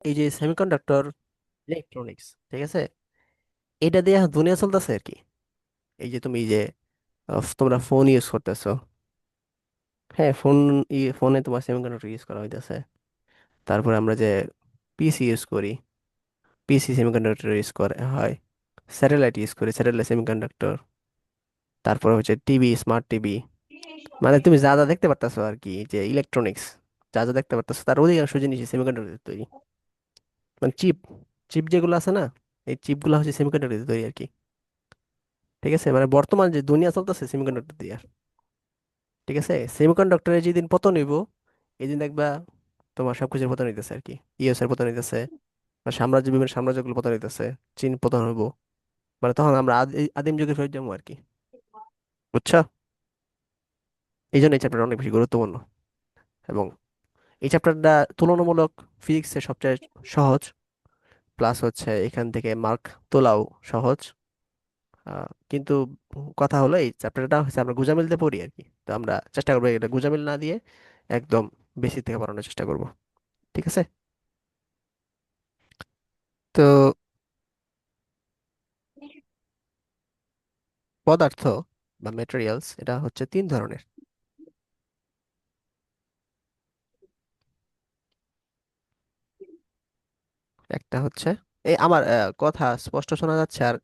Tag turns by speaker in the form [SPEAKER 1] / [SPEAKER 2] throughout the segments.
[SPEAKER 1] এই যে semiconductor electronics, ঠিক আছে, এটা দিয়ে এখন দুনিয়া চলতেছে আর কি। এই যে তুমি যে তোমরা ফোন ইউজ করতেছো, হ্যাঁ ফোন, ফোনে তোমার সেমিকন্ডাক্টর ইউজ করা হইতেছে। তারপরে আমরা যে পিসি ইউজ করি, পিসি সেমিকন্ডাক্টর ইউজ করে হয়। স্যাটেলাইট ইউজ করি, স্যাটেলাইট সেমিকন্ডাক্টর। তারপরে হচ্ছে টিভি, স্মার্ট টিভি, মানে তুমি যা যা দেখতে পারতেছো আর কি, যে ইলেকট্রনিক্স যা যা দেখতে পারতেছো তার অধিকাংশ জিনিসই সেমিকন্ডাক্টর তৈরি। মানে চিপ, চিপ যেগুলো আছে না, এই চিপ গুলো হচ্ছে সেমিকন্ডাক্টর তৈরি আর কি। ঠিক আছে, মানে বর্তমান যে দুনিয়া চলতেছে সেমিকন্ডাক্টর দিয়ে। ঠিক আছে, সেমিকন্ডাক্টরের যেদিন পতন হইব, এই দিন দেখবা তোমার সবকিছুর পতন হইতেছে আর কি। ইউএস এর পতন হইতেছে, বা সাম্রাজ্য, বিভিন্ন সাম্রাজ্যগুলো পতন হইতেছে, চীন পতন হইব। মানে তখন আমরা আদিম যুগে ফেরত যাবো আর কি। বুঝছো? এই জন্য এই চ্যাপ্টারটা অনেক বেশি গুরুত্বপূর্ণ। এবং এই চ্যাপ্টারটা তুলনামূলক ফিজিক্সের সবচেয়ে সহজ। প্লাস হচ্ছে এখান থেকে মার্ক তোলাও সহজ। কিন্তু কথা হলো এই চ্যাপ্টারটা হচ্ছে আমরা গুজামিলতে পড়ি আর কি। তো আমরা চেষ্টা করবো এটা গুজামিল না দিয়ে একদম বেসিক থেকে পড়ানোর চেষ্টা করব। ঠিক আছে। তো পদার্থ বা মেটেরিয়ালস এটা হচ্ছে তিন ধরনের। একটা হচ্ছে, এই আমার কথা স্পষ্ট শোনা যাচ্ছে আর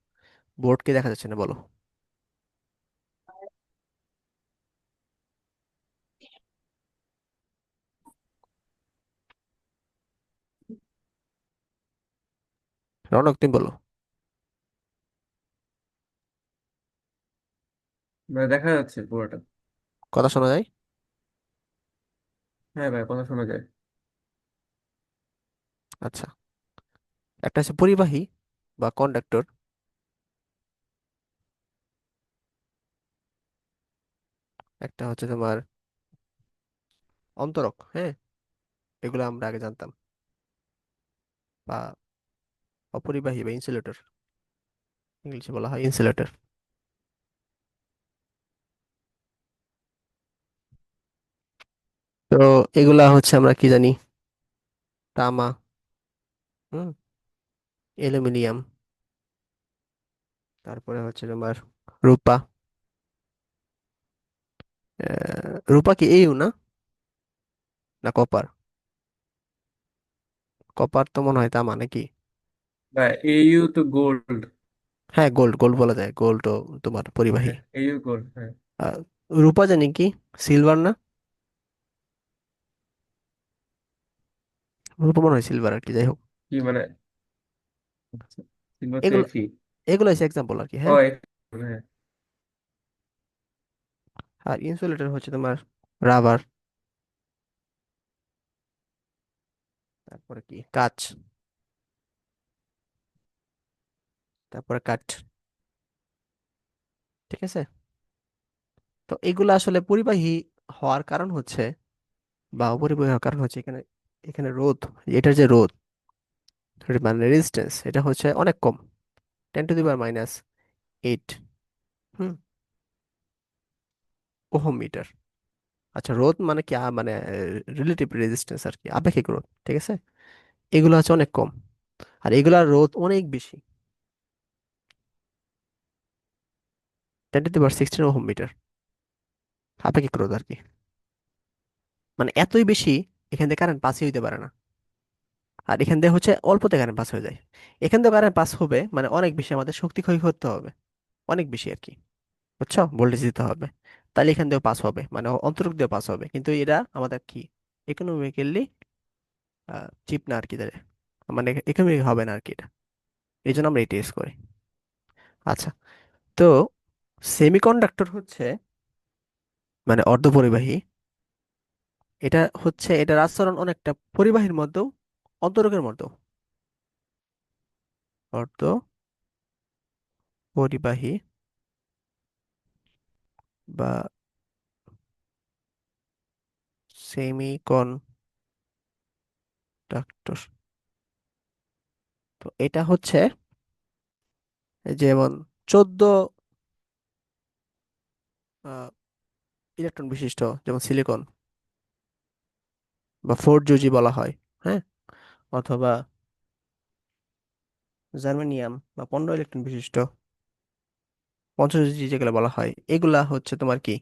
[SPEAKER 1] বোর্ড কি দেখা যাচ্ছে না বলো? রনক তুমি বলো।
[SPEAKER 2] মানে দেখা যাচ্ছে পুরোটা।
[SPEAKER 1] কথা শোনা যায়?
[SPEAKER 2] হ্যাঁ ভাই, কথা শোনা যায়।
[SPEAKER 1] আচ্ছা, একটা হচ্ছে পরিবাহী বা কন্ডাক্টর, একটা হচ্ছে তোমার অন্তরক, হ্যাঁ, এগুলো আমরা আগে জানতাম, বা অপরিবাহী বা ইনসুলেটর, ইংলিশে বলা হয় ইনসুলেটর। তো এগুলা হচ্ছে আমরা কি জানি, তামা, হুম, অ্যালুমিনিয়াম, তারপরে হচ্ছে তোমার রূপা। রূপা কি এও না? না কপার? কপার তো মনে হয় তামা নাকি?
[SPEAKER 2] ভাই এইউ তো গোল্ড।
[SPEAKER 1] হ্যাঁ গোল্ড, গোল্ড বলা যায়, গোল্ড তো তোমার পরিবাহী।
[SPEAKER 2] হ্যাঁ, এইউ গোল্ড, হ্যাঁ।
[SPEAKER 1] আহ, রূপা জানি কি, সিলভার না? রূপা মনে হয় সিলভার আর কি, যাই হোক।
[SPEAKER 2] কি মানে? সিলভার তো
[SPEAKER 1] এগুলো,
[SPEAKER 2] এফি।
[SPEAKER 1] এগুলো হচ্ছে এক্সাম্পল আর কি,
[SPEAKER 2] ও
[SPEAKER 1] হ্যাঁ।
[SPEAKER 2] এফি, হ্যাঁ।
[SPEAKER 1] আর ইনসুলেটর হচ্ছে তোমার রাবার, তারপরে কি কাঁচ, তারপরে কাঠ। ঠিক আছে। তো এগুলো আসলে পরিবাহী হওয়ার কারণ হচ্ছে, বা অপরিবাহী হওয়ার কারণ হচ্ছে এখানে, এখানে রোধ, এটার যে রোধ, মানে রেজিস্ট্যান্স, এটা হচ্ছে অনেক কম, 10⁻⁸ হুম, ওহম মিটার। আচ্ছা, রোধ মানে কি, মানে রিলেটিভ রেজিস্ট্যান্স আর কি, আপেক্ষিক রোধ। ঠিক আছে, এগুলো হচ্ছে অনেক কম, আর এগুলার রোধ অনেক বেশি, 10⁻16 ওহম মিটার, আপেক্ষিক রোধ আর কি। মানে এতই বেশি, এখান থেকে কারেন্ট পাসই হইতে পারে না। আর এখান থেকে হচ্ছে অল্পতে কারেন্ট পাস হয়ে যায়। এখান থেকে কারেন্ট পাস হবে মানে অনেক বেশি আমাদের শক্তি ক্ষয় করতে হবে, অনেক বেশি আর কি। বুঝছো? ভোল্টেজ দিতে হবে, তাহলে এখান দিয়েও পাস হবে, মানে অন্তরক দিয়ে পাস হবে, কিন্তু এটা আমাদের কি ইকোনমিক্যালি চিপ না আর কি, তাহলে মানে ইকোনমিক হবে না আর কি এটা। এই জন্য আমরা এটা ইউজ করি। আচ্ছা, তো সেমিকন্ডাক্টর হচ্ছে মানে অর্ধপরিবাহী। এটা হচ্ছে, এটার আচরণ অনেকটা পরিবাহীর মতো, অন্তরকের মতো। অর্ধ পরিবাহী বা সেমিকন্ডাক্টর। তো এটা হচ্ছে যেমন 14 ইলেকট্রন বিশিষ্ট, যেমন সিলিকন বা 4 জুজি বলা হয়, হ্যাঁ, অথবা জার্মেনিয়াম বা 15 ইলেকট্রন বিশিষ্ট পঞ্চশী যেগুলো বলা হয়, এগুলা হচ্ছে তোমার কি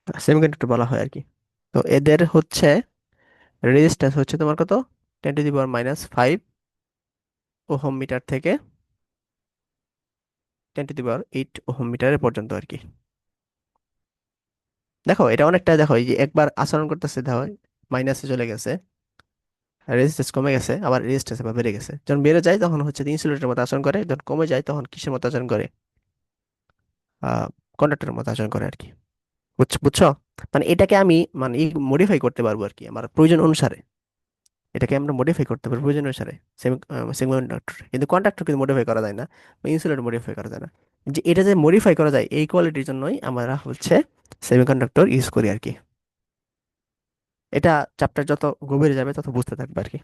[SPEAKER 1] সেমিকন্ডাক্টর বলা হয় আর কি। তো এদের হচ্ছে রেজিস্ট্যান্স হচ্ছে তোমার কত, 10⁻⁻5 ওহম মিটার থেকে 10⁻8 ওহম মিটারের পর্যন্ত আর কি। দেখো এটা অনেকটা, দেখো এই যে একবার আচরণ করতেছে, দেখো মাইনাসে চলে গেছে, রেজিস্ট্যান্স কমে গেছে, আবার রেজিস্ট্যান্স আবার বেড়ে গেছে। যখন বেড়ে যায় তখন হচ্ছে ইনসুলেটরের মতো আচরণ করে, যখন কমে যায় তখন কিসের মতো আচরণ করে, আহ কন্ডাক্টরের মতো আচরণ করে আর কি। বুঝছো বুঝছো? মানে এটাকে আমি মানে মডিফাই করতে পারবো আর কি আমার প্রয়োজন অনুসারে। এটাকে আমরা মডিফাই করতে পারবো প্রয়োজন অনুসারে সেমিকন্ডাক্টর, কিন্তু কন্ডাক্টর কিন্তু মডিফাই করা যায় না, বা ইনসুলেটর মডিফাই করা যায় না। যে এটা যে মডিফাই করা যায় এই কোয়ালিটির জন্যই আমরা হচ্ছে সেমিকন্ডাক্টর ইউজ করি আর কি। এটা চ্যাপ্টার যত গভীরে যাবে তত বুঝতে থাকবে আর কি।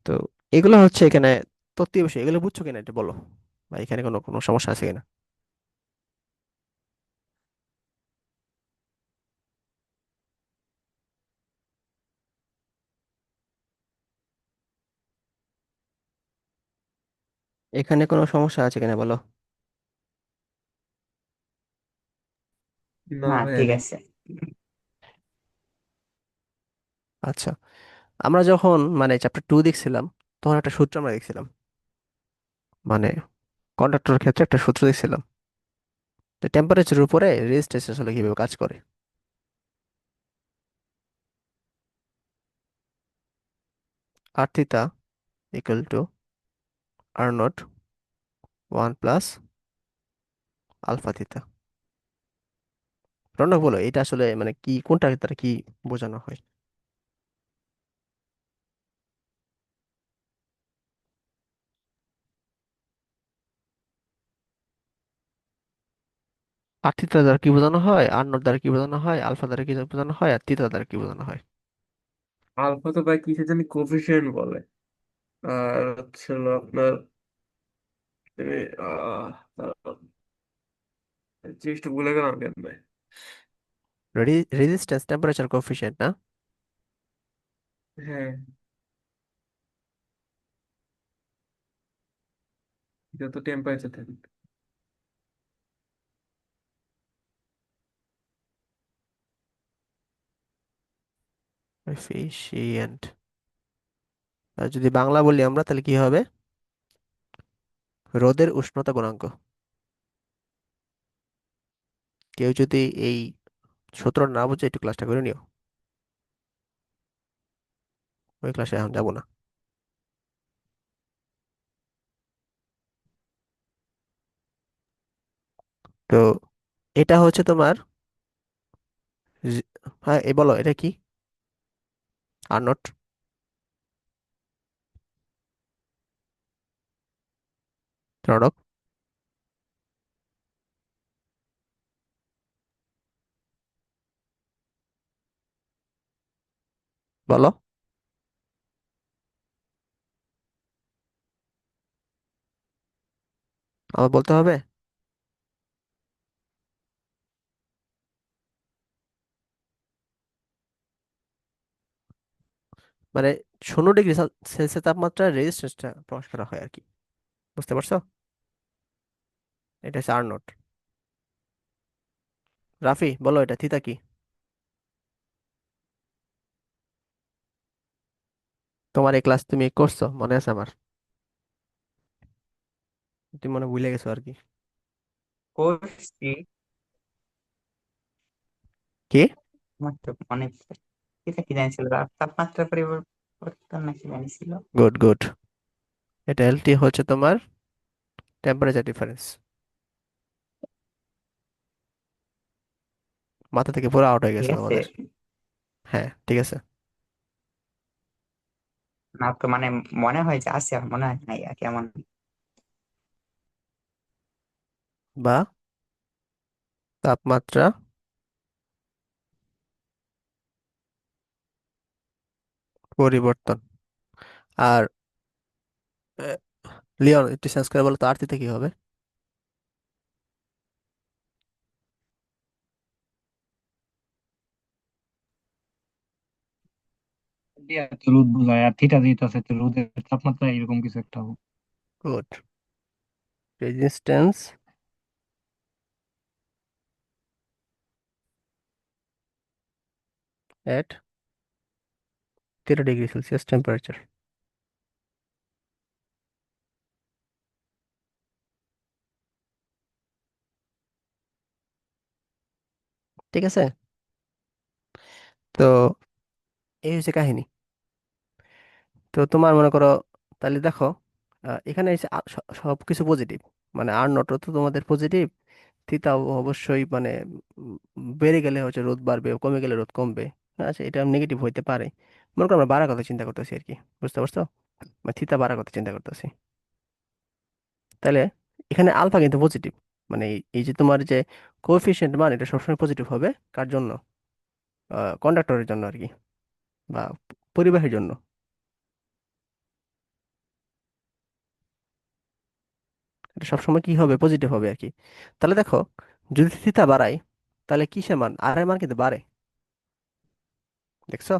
[SPEAKER 1] তো এগুলো হচ্ছে এখানে তত্ত্বীয় বিষয়, এগুলো বুঝছো কিনা এটা বলো, বা এখানে কোনো কোনো সমস্যা আছে কিনা। এখানে কোনো সমস্যা আছে কিনা বলো।
[SPEAKER 2] না
[SPEAKER 3] না,
[SPEAKER 2] ভাইয়া।
[SPEAKER 3] ঠিক আছে।
[SPEAKER 1] আচ্ছা, আমরা যখন মানে চ্যাপ্টার 2 দেখছিলাম, তখন একটা সূত্র আমরা দেখছিলাম, মানে কন্ডাক্টরের ক্ষেত্রে একটা সূত্র দেখছিলাম, যে টেম্পারেচারের উপরে রেজিস্ট্যান্স আসলে কিভাবে কাজ করে। R theta equal to R naught 1 plus alpha theta. Raunak বলো এটা আসলে মানে কি, কোনটা দ্বারা কি বোঝানো হয়। আর থিতা দ্বারা কি বোঝানো হয়, আর নট দ্বারা কি বোঝানো হয়, আলফা দ্বারা কি বোঝানো হয়, আর থিতা দ্বারা কি বোঝানো হয়।
[SPEAKER 2] আলফা তো ভাই কিসের জানি কোফিশিয়েন্ট বলে। আর হচ্ছে হলো আপনার দাঁড়াও, জিনিসটা ভুলে গেলাম কেন ভাই।
[SPEAKER 1] রেজিস্ট্যান্স টেম্পারেচার কোএফিসিয়েন্ট না।
[SPEAKER 2] হ্যাঁ, এটা তো টেম্পারেচার থাকে।
[SPEAKER 1] কোএফিসিয়েন্ট, আর যদি বাংলা বলি আমরা তাহলে কি হবে, রোদের উষ্ণতা গুণাঙ্ক। কেউ যদি এই সূত্র না বুঝে একটু ক্লাসটা করে নিও, ওই ক্লাসে এখন যাবো না। তো এটা হচ্ছে তোমার জি- হ্যাঁ এ বলো এটা কি, আর নট রণক বলো, আমার বলতে হবে। মানে 0 ডিগ্রি সেলসিয়াস তাপমাত্রার রেজিস্ট্যান্সটা প্রকাশ করা হয় আর কি, বুঝতে পারছো? এটা হচ্ছে আর নট। রাফি বলো এটা থিতা কি। তোমার এই ক্লাস তুমি করছো মনে আছে আমার, তুমি মনে হয় ভুলে গেছো আর কি।
[SPEAKER 3] করছি।
[SPEAKER 1] কি?
[SPEAKER 3] আমার তো মনে এটা কি জানিছিল, তাপমাত্রা পরিবর্তন নাকি জানিছিল।
[SPEAKER 1] Good good. এটা এলটি হচ্ছে তোমার টেম্পারেচার ডিফারেন্স। মাথা থেকে পুরো আউট হয়ে
[SPEAKER 3] ঠিক
[SPEAKER 1] গেছে
[SPEAKER 3] আছে।
[SPEAKER 1] তোমাদের। হ্যাঁ ঠিক আছে।
[SPEAKER 3] না তো মানে মনে হয় যে আছে, আর মনে হয় নাই আর কেমন।
[SPEAKER 1] বা তাপমাত্রা পরিবর্তন। আর আহ, লিওন একটু চেঞ্জ করে বলো তো আর থিতা কি হবে।
[SPEAKER 4] দিয়া তো রোদ বোঝায়, আর থিটা যেটা আছে তো রোদের তাপমাত্রা এরকম কিছু একটা হবে।
[SPEAKER 1] গুড। রেজিস্ট্যান্স এট 0 ডিগ্রি সেলসিয়াস টেম্পারেচার। ঠিক আছে। তো এই হচ্ছে কাহিনী। তো তোমার মনে করো, তাহলে দেখো, এখানে এসে সবকিছু পজিটিভ, মানে আর নট তো তোমাদের পজিটিভ, থিতাও অবশ্যই মানে উম, বেড়ে গেলে হচ্ছে রোদ বাড়বে, কমে গেলে রোদ কমবে। আচ্ছা, এটা নেগেটিভ হইতে পারে। মনে করো আমরা বাড়ার কথা চিন্তা করতেছি আর কি, বুঝতে পারছো? মানে থিতা বাড়ার কথা চিন্তা করতেছি। তাহলে এখানে আলফা কিন্তু পজিটিভ, মানে এই যে তোমার যে কোএফিসিয়েন্ট মান, এটা সবসময় পজিটিভ হবে। কার জন্য? কন্ডাক্টরের জন্য আর কি, বা পরিবাহীর জন্য। এটা সবসময় কি হবে? পজিটিভ হবে আর কি। তাহলে দেখো, যদি থিতা বাড়াই, তাহলে কিসের মান? আর এর মান কিন্তু বাড়ে। দেখছো?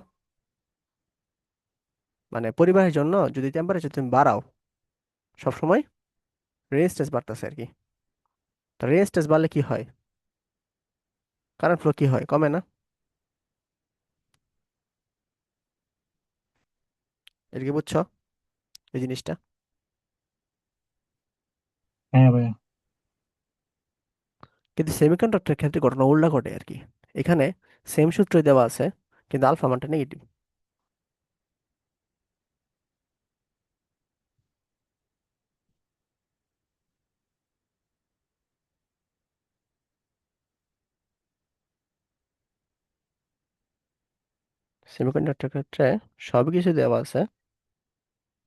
[SPEAKER 1] মানে পরিবাহের জন্য যদি টেম্পারেচার তুমি বাড়াও, সবসময় রেজিস্ট্যান্স বাড়তেছে আর কি। তো রেজিস্ট্যান্স বাড়লে কি হয়? কারেন্ট ফ্লো কি হয়? কমে না? এটা কি বুঝছো এই জিনিসটা?
[SPEAKER 3] হ্যাঁ ভাইয়া।
[SPEAKER 1] কিন্তু সেমিকন্ডাক্টরের ক্ষেত্রে ঘটনা উল্টা ঘটে আর কি। এখানে সেম সূত্রই দেওয়া আছে, কিন্তু আলফা মানটা নেগেটিভ। সেমিকন্ডাক্টরের ক্ষেত্রে সবকিছু দেওয়া আছে,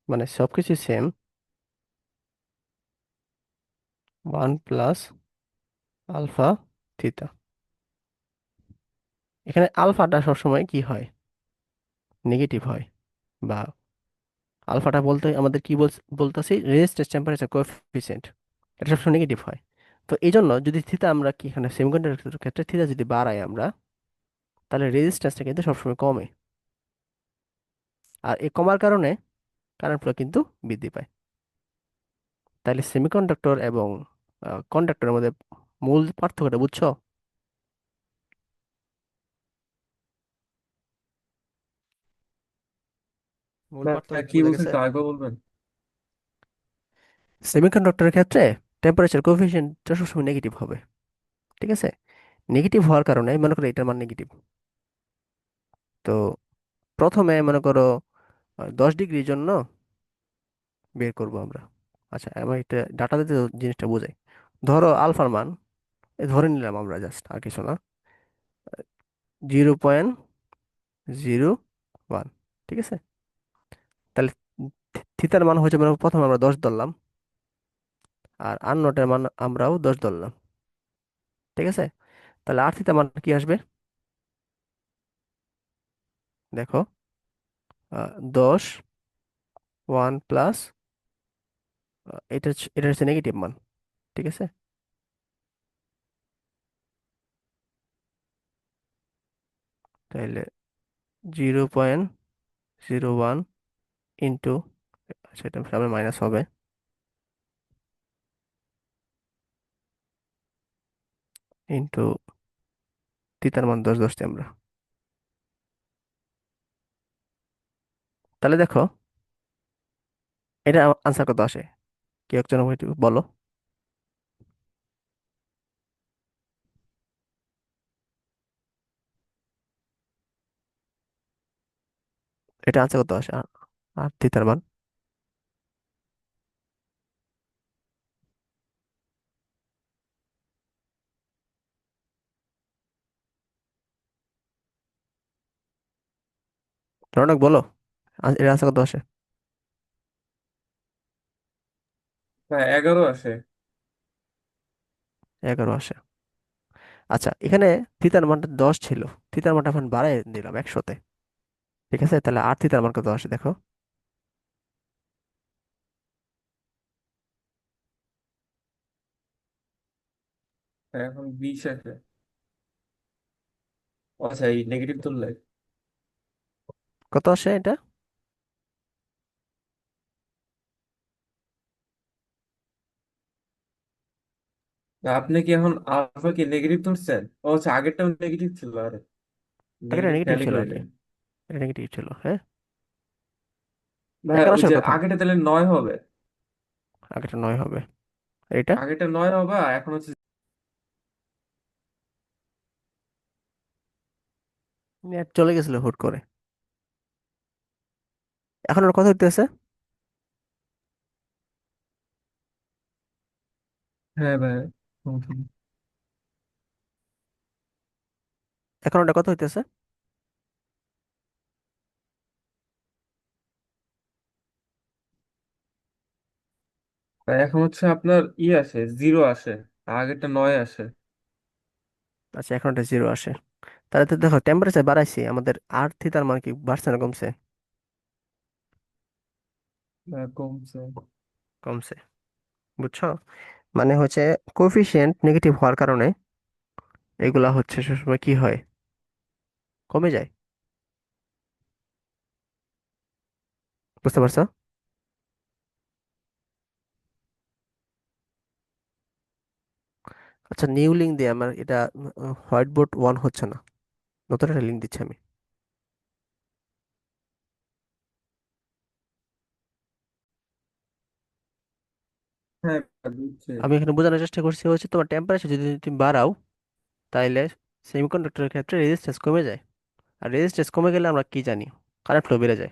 [SPEAKER 1] মানে সবকিছু সেম, 1 প্লাস আলফা এখানে আলফাটা সবসময় কি হয়? নেগেটিভ হয়। বা আলফাটা বলতে আমাদের কি বলতেছি, রেজিস্ট্যান্স টেম্পারেচার কোএফিসিয়েন্ট, এটা সবসময় নেগেটিভ হয়। তো এই জন্য যদি থিতা আমরা কি এখানে সেমিকন্ডাক্টরের ক্ষেত্রে থিতা যদি বাড়াই আমরা, তাহলে রেজিস্ট্যান্সটা কিন্তু সবসময় কমে। আর এই কমার কারণে কারেন্ট ফ্লো কিন্তু বৃদ্ধি পায়। তাহলে সেমিকন্ডাক্টর এবং কন্ডাক্টরের মধ্যে মূল পার্থক্যটা বুঝছো? মূল পার্থক্য কি
[SPEAKER 2] কি
[SPEAKER 1] বোঝা
[SPEAKER 2] বলছেন
[SPEAKER 1] গেছে?
[SPEAKER 2] একটু আরেকবার বলবেন?
[SPEAKER 1] সেমিকন্ডাক্টরের ক্ষেত্রে টেম্পারেচার কোএফিসিয়েন্টটা সবসময় নেগেটিভ হবে। ঠিক আছে? নেগেটিভ হওয়ার কারণে মনে করো এটার মান নেগেটিভ। তো প্রথমে মনে করো 10 ডিগ্রির জন্য বের করব আমরা। আচ্ছা, আমি এটা ডাটা দিতে জিনিসটা বোঝাই। ধরো আলফার মান, ধরে নিলাম আমরা, জাস্ট আর কিছু না, 0.01। ঠিক আছে? তাহলে থিতার মান হচ্ছে, মানে প্রথমে আমরা 10 ধরলাম, আর আর নটের মান আমরাও 10 ধরলাম। ঠিক আছে? তাহলে আর থিতার মান কি আসবে? দেখো, 10, 1 প্লাস, এটা হচ্ছে নেগেটিভ মান। ঠিক আছে? তাহলে 0.01 ইন্টু, সেটা সামনে মাইনাস হবে, ইন্টু থিতার মান 10 ধরছি আমরা। তাহলে দেখো, এটা আনসার কত আসে? কি একজন আমাকে একটু বলো। এটা আনসার কত আসে? আর আর থিতার মান? রনক বলো, এর আনসার কত আসে?
[SPEAKER 2] 11 আসে।
[SPEAKER 1] 11 আসে। আচ্ছা, এখানে থিতার মানটা 10 ছিল, থিতার মানটা এখন বাড়াই দিলাম 100-তে। ঠিক আছে? তাহলে আর থিতার মান কত আসে দেখো।
[SPEAKER 2] এখন 20 আসে। আচ্ছা, এই নেগেটিভ তুললে
[SPEAKER 1] কত আসে এটা?
[SPEAKER 2] আপনি কি এখন আলফা কি নেগেটিভ ধরছেন? ও আচ্ছা, আগেরটাও নেগেটিভ ছিল। আরে
[SPEAKER 1] আগেরটা
[SPEAKER 2] নেগেটিভ
[SPEAKER 1] নেগেটিভ
[SPEAKER 2] খেয়ালই
[SPEAKER 1] ছিল
[SPEAKER 2] করি
[SPEAKER 1] আর কি,
[SPEAKER 2] নাই।
[SPEAKER 1] এটা নেগেটিভ ছিল, হ্যাঁ।
[SPEAKER 2] ভাই
[SPEAKER 1] এখন
[SPEAKER 2] ওই
[SPEAKER 1] আসার
[SPEAKER 2] যে
[SPEAKER 1] কথা,
[SPEAKER 2] আগেটা তাহলে 9 হবে।
[SPEAKER 1] আগেরটা 9 হবে, এটা
[SPEAKER 2] আগেটা 9 হবে, আর এখন হচ্ছে।
[SPEAKER 1] নেট চলে গেছিল হুট করে। এখন ওর কথা হইতেছে,
[SPEAKER 2] হ্যাঁ ভাই।
[SPEAKER 1] এখন ওটা কথা হইতেছে।
[SPEAKER 2] তাই এখন হচ্ছে আপনার আসে, 0 আসে, আর আগেরটা 9 আসে।
[SPEAKER 1] আচ্ছা, এখন ওটা 0 আসে। তাহলে তো দেখো টেম্পারেচার বাড়াইছি, আমাদের আর থিতার মান কি বাড়ছে না কমছে?
[SPEAKER 2] কমছে।
[SPEAKER 1] কমছে, বুঝছো? মানে হচ্ছে কোফিশিয়েন্ট নেগেটিভ হওয়ার কারণে এগুলা হচ্ছে সবসময় কি হয়, কমে যায়। বুঝতে পারছো? আচ্ছা, নিউ লিঙ্ক দিয়ে আমার এটা হোয়াইট বোর্ড 1 হচ্ছে না, নতুন একটা লিঙ্ক দিচ্ছি আমি।
[SPEAKER 2] হ্যাঁ বুঝছি।
[SPEAKER 1] আমি এখানে বোঝানোর চেষ্টা করছি হচ্ছে তোমার টেম্পারেচার যদি তুমি বাড়াও, তাইলে সেমিকন্ডাক্টরের ক্ষেত্রে রেজিস্ট্যান্স কমে যায়। আর রেজিস্ট্যান্স কমে গেলে আমরা কি জানি, কারেন্ট ফ্লো বেড়ে যায়।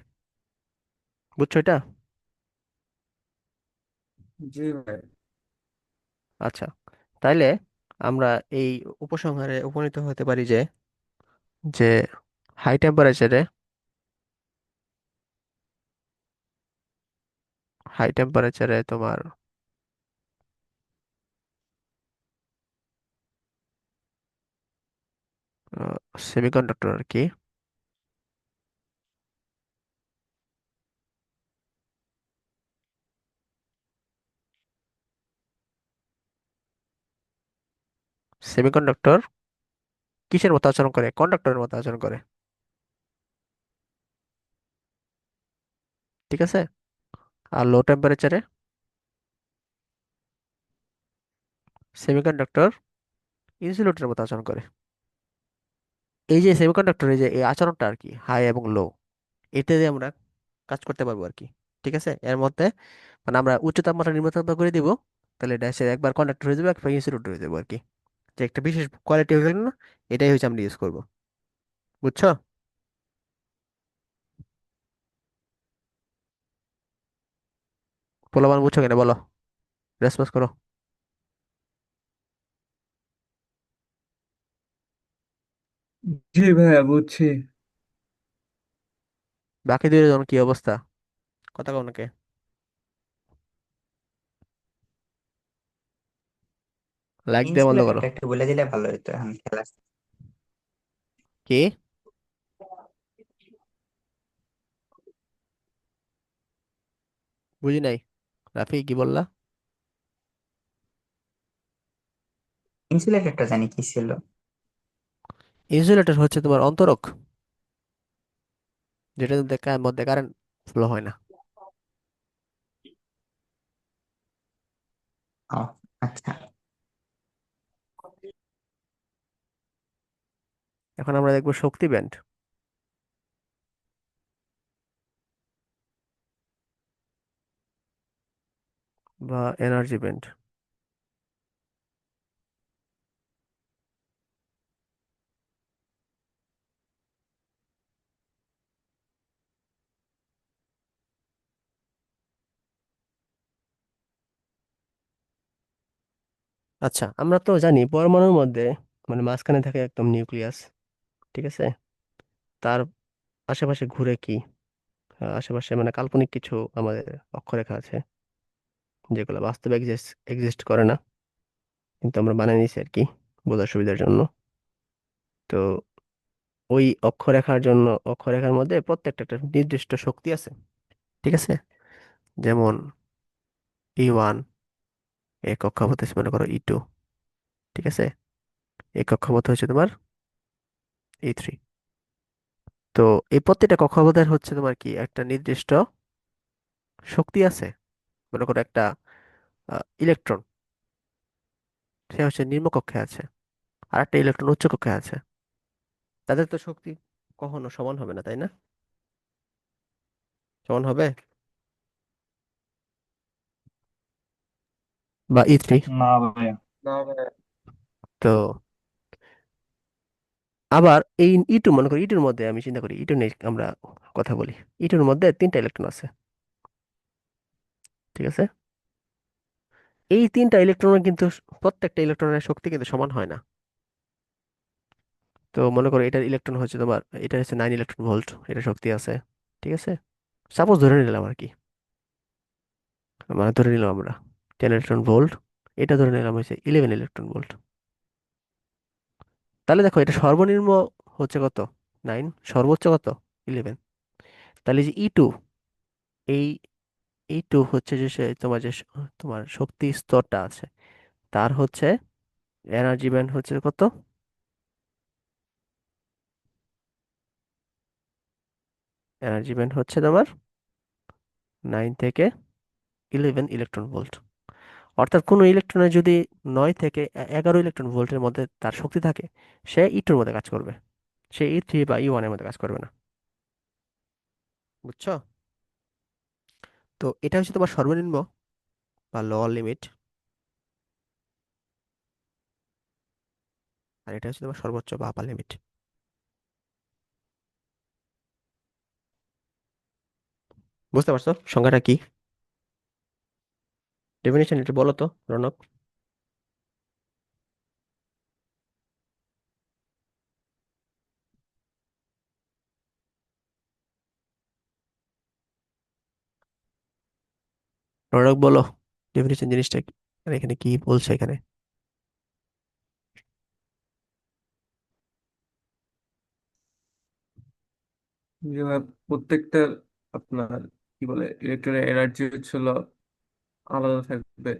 [SPEAKER 1] বুঝছো এটা?
[SPEAKER 2] জি ভাই।
[SPEAKER 1] আচ্ছা, তাইলে আমরা এই উপসংহারে উপনীত হতে পারি যে যে হাই টেম্পারেচারে, হাই টেম্পারেচারে তোমার সেমিকন্ডাক্টর আর কি, সেমিকন্ডাক্টর কিসের মতো আচরণ করে, কন্ডাক্টরের মতো আচরণ করে। ঠিক আছে? আর লো টেম্পারেচারে সেমিকন্ডাক্টর ইনসুলেটরের মতো আচরণ করে। এই যে সেমিকন্ডাক্টরের যে এই আচরণটা আর কি, হাই এবং লো, এটা দিয়ে আমরা কাজ করতে পারবো আর কি। ঠিক আছে, এর মধ্যে মানে আমরা উচ্চ তাপমাত্রা নিম্ন তাপমাত্রা করে দিব, তাহলে এটা এসে একবার কন্ডাক্টর হয়ে যাবে, একবার ইনসুলেটর হয়ে যাবে আর কি। যে একটা বিশেষ কোয়ালিটি হয়ে গেল না, এটাই হচ্ছে আমরা ইউজ করবো। বুঝছো? পোলাপান বুঝছো কিনা বলো, রেসপন্স করো।
[SPEAKER 2] জি ভাইয়া বুঝছি।
[SPEAKER 1] বাকি দুইজন কি অবস্থা, কথা কও নাকি? লাইক দিয়ে বন্ধ করো।
[SPEAKER 3] ইনসুলেটরটা একটু বলে দিলে ভালো হতো, এখন খেলা।
[SPEAKER 1] কি? বুঝি নাই, রাফি কি বললা?
[SPEAKER 3] ইনসুলেটরটা জানি কি ছিল।
[SPEAKER 1] ইনসুলেটর হচ্ছে তোমার অন্তরক, যেটা মধ্যে কারেন্ট ফ্লো হয় না।
[SPEAKER 3] ও আচ্ছা।
[SPEAKER 1] এখন আমরা দেখবো শক্তি ব্যান্ড বা এনার্জি ব্যান্ড। আচ্ছা, আমরা তো জানি পরমাণুর মধ্যে মানে মাঝখানে থাকে একদম নিউক্লিয়াস। ঠিক আছে, তার আশেপাশে ঘুরে কি আশেপাশে মানে কাল্পনিক কিছু আমাদের অক্ষরেখা আছে, যেগুলো বাস্তবে এক্সিস্ট করে না, কিন্তু আমরা বানিয়ে নিছি আর কি বোঝার সুবিধার জন্য। তো ওই অক্ষরেখার মধ্যে প্রত্যেকটা একটা নির্দিষ্ট শক্তি আছে। ঠিক আছে, যেমন E1 এই কক্ষপথে মনে করো E2। ঠিক আছে, এই কক্ষপথ হচ্ছে তোমার E3। তো এই প্রত্যেকটা কক্ষপথের হচ্ছে তোমার কি একটা নির্দিষ্ট শক্তি আছে। মনে করো একটা ইলেকট্রন, সে হচ্ছে নিম্নকক্ষে আছে, আর একটা ইলেকট্রন উচ্চ কক্ষে আছে। তাদের তো শক্তি কখনো সমান হবে না, তাই না? সমান হবে? বা E3।
[SPEAKER 4] না ভাইয়া।
[SPEAKER 2] না ভাই।
[SPEAKER 1] তো আবার এই E2, মনে করি ইটুর মধ্যে, আমি চিন্তা করি ইটু নিয়ে আমরা কথা বলি। ইটুর মধ্যে তিনটা ইলেকট্রন আছে, ঠিক আছে? এই তিনটা ইলেকট্রনের কিন্তু প্রত্যেকটা ইলেকট্রনের শক্তি কিন্তু সমান হয় না। তো মনে করো এটার ইলেকট্রন হচ্ছে তোমার, এটা হচ্ছে 9 ইলেকট্রন ভোল্ট, এটা শক্তি আছে, ঠিক আছে? সাপোজ ধরে নিলাম আর কি, মানে ধরে নিলাম আমরা 10 ইলেকট্রন ভোল্ট, এটা ধরে নিলাম হচ্ছে 11 ইলেকট্রন ভোল্ট। তাহলে দেখো এটা সর্বনিম্ন হচ্ছে কত? 9, সর্বোচ্চ কত? 11। তাহলে যে E2, এই E2 হচ্ছে যে তোমার যে তোমার শক্তি স্তরটা আছে, তার হচ্ছে এনার্জি ব্যান্ড হচ্ছে কত? এনার্জি ব্যান্ড হচ্ছে তোমার 9 থেকে 11 ইলেকট্রন ভোল্ট। অর্থাৎ কোনো ইলেকট্রনের যদি 9 থেকে 11 ইলেকট্রন ভোল্টের মধ্যে তার শক্তি থাকে, সে E2-র মধ্যে কাজ করবে, সে E3 বা E1-এর মধ্যে কাজ করবে না। বুঝছো? তো এটা হচ্ছে তোমার সর্বনিম্ন বা লোয়ার লিমিট, আর এটা হচ্ছে তোমার সর্বোচ্চ বা আপার লিমিট। বুঝতে পারছো সংখ্যাটা কি? ডেফিনেশন এটা বলো তো, রনক। রনক বলো, ডেফিনেশন জিনিসটা কি, আর এখানে কি বলছে এখানে?
[SPEAKER 2] যে ভাই, প্রত্যেকটা আপনার কি বলে ইলেকট্রনের এনার্জি হচ্ছিল আলাদা থাকবে।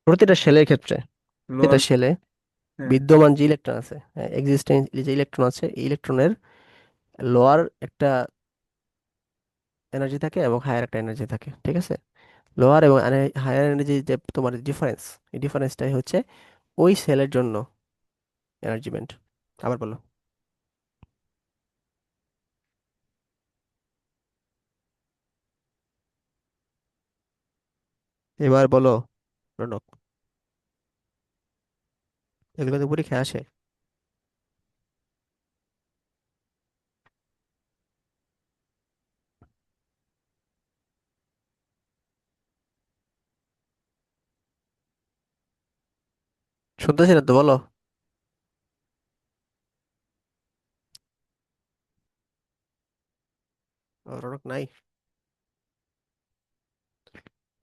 [SPEAKER 1] প্রতিটা শেলের ক্ষেত্রে, প্রতিটা
[SPEAKER 2] লোয়ার।
[SPEAKER 1] শেলে
[SPEAKER 2] হ্যাঁ।
[SPEAKER 1] বিদ্যমান যে ইলেকট্রন আছে, এক্সিস্টেন্স যে ইলেকট্রন আছে, এই ইলেকট্রনের লোয়ার একটা এনার্জি থাকে এবং হায়ার একটা এনার্জি থাকে, ঠিক আছে? লোয়ার এবং হায়ার এনার্জি যে তোমার ডিফারেন্স, এই ডিফারেন্সটাই হচ্ছে ওই সেলের জন্য এনার্জি ব্যান্ড। আবার বলো। এবার বলো রনক, এগুলো তো পরীক্ষায় আসে। শুনতেছি না তো, বলো। ও, রনক নাই।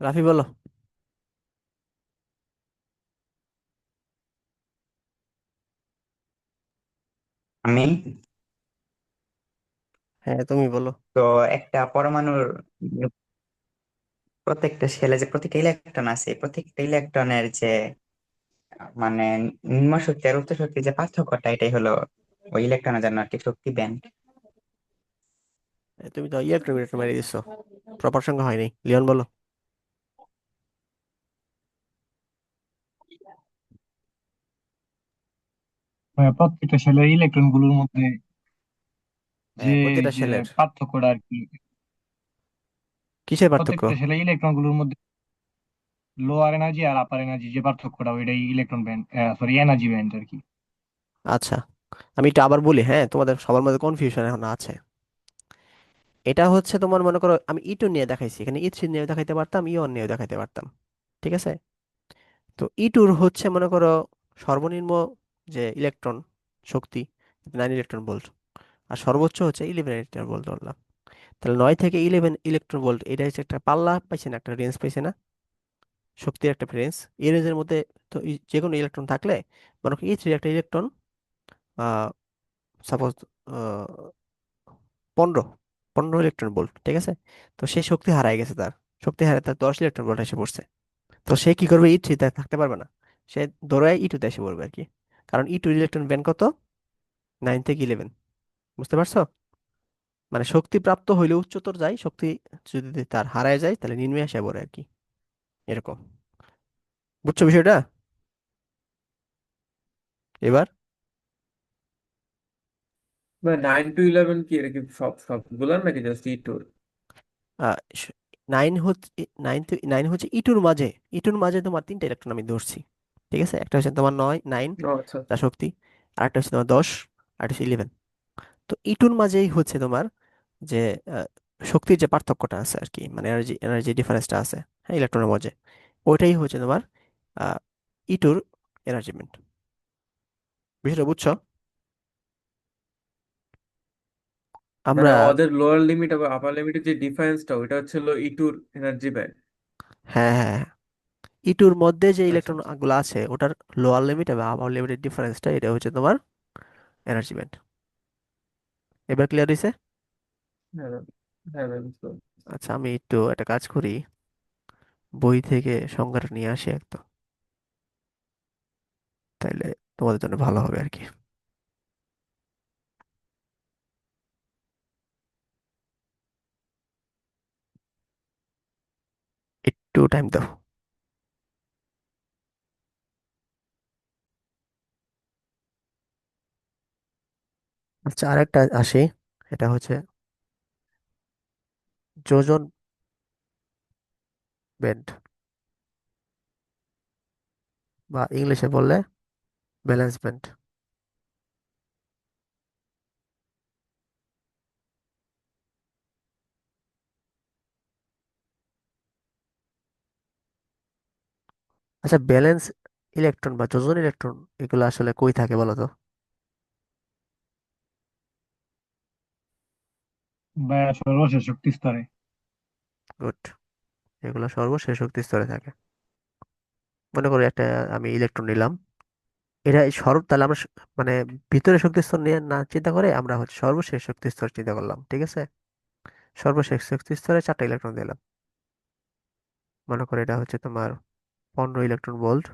[SPEAKER 1] রাফি বলো।
[SPEAKER 3] আমি
[SPEAKER 1] হ্যাঁ, তুমি বলো।
[SPEAKER 3] তো একটা পরমাণুর প্রত্যেকটা শেলে যে প্রত্যেকটা ইলেকট্রন আছে, এই প্রত্যেকটা ইলেকট্রনের যে মানে নিম্ন শক্তি আর উচ্চ শক্তির যে পার্থক্যটা, এটাই হলো ওই ইলেকট্রনের জন্য আর কি শক্তি ব্যান্ড।
[SPEAKER 1] তুমি তো ইলেকট্রন মেরে দিছো, প্রপার সংখ্যা হয়নি। লিওন বলো।
[SPEAKER 4] ভাইয়া, প্রত্যেকটা সেলের ইলেকট্রন গুলোর মধ্যে যে
[SPEAKER 1] হ্যাঁ, প্রতিটা
[SPEAKER 4] যে
[SPEAKER 1] শেলের
[SPEAKER 4] পার্থক্যটা আর কি,
[SPEAKER 1] কিসের পার্থক্য?
[SPEAKER 4] প্রত্যেকটা সেলের ইলেকট্রন গুলোর মধ্যে লোয়ার এনার্জি আর আপার এনার্জি যে পার্থক্যটা, ওইটাই electron band, sorry energy band আর কি।
[SPEAKER 1] আচ্ছা, আমি এটা আবার বলি, হ্যাঁ, তোমাদের সবার মধ্যে কনফিউশন এখন আছে। এটা হচ্ছে তোমার, মনে করো আমি E2 নিয়ে দেখাইছি, এখানে E3 নিয়ে দেখাইতে পারতাম, E1 নিয়ে দেখাইতে পারতাম, ঠিক আছে? তো E2-র হচ্ছে মনে করো সর্বনিম্ন যে ইলেকট্রন শক্তি 9 ইলেকট্রন ভোল্ট, আর সর্বোচ্চ হচ্ছে 11 ইলেকট্রন ভোল্ট ধরলাম। তাহলে 9 থেকে 11 ইলেকট্রন ভোল্ট, এটা হচ্ছে একটা পাল্লা পাইছে না, একটা রেঞ্জ পাইছে না, শক্তির একটা রেঞ্জ। এই রেঞ্জের মধ্যে তো যে কোনো ইলেকট্রন থাকলে, মনে করো E3 একটা ইলেকট্রন, সাপোজ 15 15 ইলেকট্রন ভোল্ট, ঠিক আছে? তো সে শক্তি হারায় গেছে, তার শক্তি হারায় তার 10 ইলেকট্রন ভোল্ট এসে পড়ছে। তো সে কি করবে? E3-তে থাকতে পারবে না, সে দৌড়ায় E2-তে এসে পড়বে আর কি। কারণ E2 ইলেকট্রন ব্যান্ড কত? 9 থেকে 11। বুঝতে পারছো? মানে শক্তি প্রাপ্ত হইলে উচ্চতর যায়, শক্তি যদি তার হারায় যায় তাহলে নিম্নে আসে পড়ে আর কি, এরকম। বুঝছো বিষয়টা এবার?
[SPEAKER 2] ভাই 9 to 11 কি, এটা কি সব সবগুলার নাকি জাস্ট ই টুর?
[SPEAKER 1] আহ, স- নাইন হচ্ছে, নাইন হচ্ছে ইটুর মাঝে। ইটুর মাঝে তোমার তিনটা ইলেকট্রন আমি ধরছি, ঠিক আছে? একটা হচ্ছে তোমার নয়, নাইন,
[SPEAKER 2] ও আচ্ছা
[SPEAKER 1] যা
[SPEAKER 2] আচ্ছা।
[SPEAKER 1] শক্তি। আর একটা হচ্ছে তোমার 10, আর একটা হচ্ছে 11। তো ইটুর মাঝেই হচ্ছে তোমার যে আহ, শক্তির যে পার্থক্যটা আছে আর কি, মানে এনার্জি এনার্জি ডিফারেন্সটা আছে, হ্যাঁ, ইলেকট্রনের মাঝে। ওইটাই হচ্ছে তোমার আহ, ইটুর এনার্জিমেন্ট। বিষয়টা বুঝছো?
[SPEAKER 2] মানে
[SPEAKER 1] আমরা,
[SPEAKER 2] ওদের লোয়ার লিমিট এবং আপার লিমিটের যে ডিফারেন্সটা, ওইটা হচ্ছে হলো ই টুর এনার্জি ব্যান্ড।
[SPEAKER 1] হ্যাঁ হ্যাঁ হ্যাঁ, ইটুর মধ্যে যে
[SPEAKER 2] আচ্ছা
[SPEAKER 1] ইলেকট্রন
[SPEAKER 2] আচ্ছা।
[SPEAKER 1] গুলো আছে ওটার লোয়ার লিমিট এবং আপার লিমিটের ডিফারেন্সটা, এটা হচ্ছে তোমার এনার্জি ব্যান্ড। এবার ক্লিয়ার হয়েছে?
[SPEAKER 2] হ্যাঁ ম্যাম। হ্যাঁ ম্যাম, বুঝতে পারছি।
[SPEAKER 1] আচ্ছা, আমি একটু একটা কাজ করি, বই থেকে সংজ্ঞাটা নিয়ে আসি একদম, তাইলে তোমাদের জন্য ভালো হবে আর কি। একটু টাইম দাও। আচ্ছা, আরেকটা আসি, এটা হচ্ছে যোজন ব্যান্ড, বা ইংলিশে বললে ব্যালেন্স ব্যান্ড। আচ্ছা, ব্যালেন্স ইলেকট্রন বা যোজন ইলেকট্রন এগুলো আসলে কই থাকে বলো তো?
[SPEAKER 4] বা সর্বশেষ শক্তি স্তরে।
[SPEAKER 1] গুড, এগুলো সর্বশেষ শক্তি স্তরে থাকে। মনে করি একটা আমি ইলেকট্রন নিলাম, এটা এই তাহলে আমরা মানে ভিতরে শক্তি স্তর নিয়ে না চিন্তা করে আমরা হচ্ছে সর্বশেষ শক্তি স্তর চিন্তা করলাম, ঠিক আছে? সর্বশেষ শক্তি স্তরে চারটা ইলেকট্রন দিলাম। মনে করো এটা হচ্ছে তোমার 15 ইলেকট্রন ভোল্ট,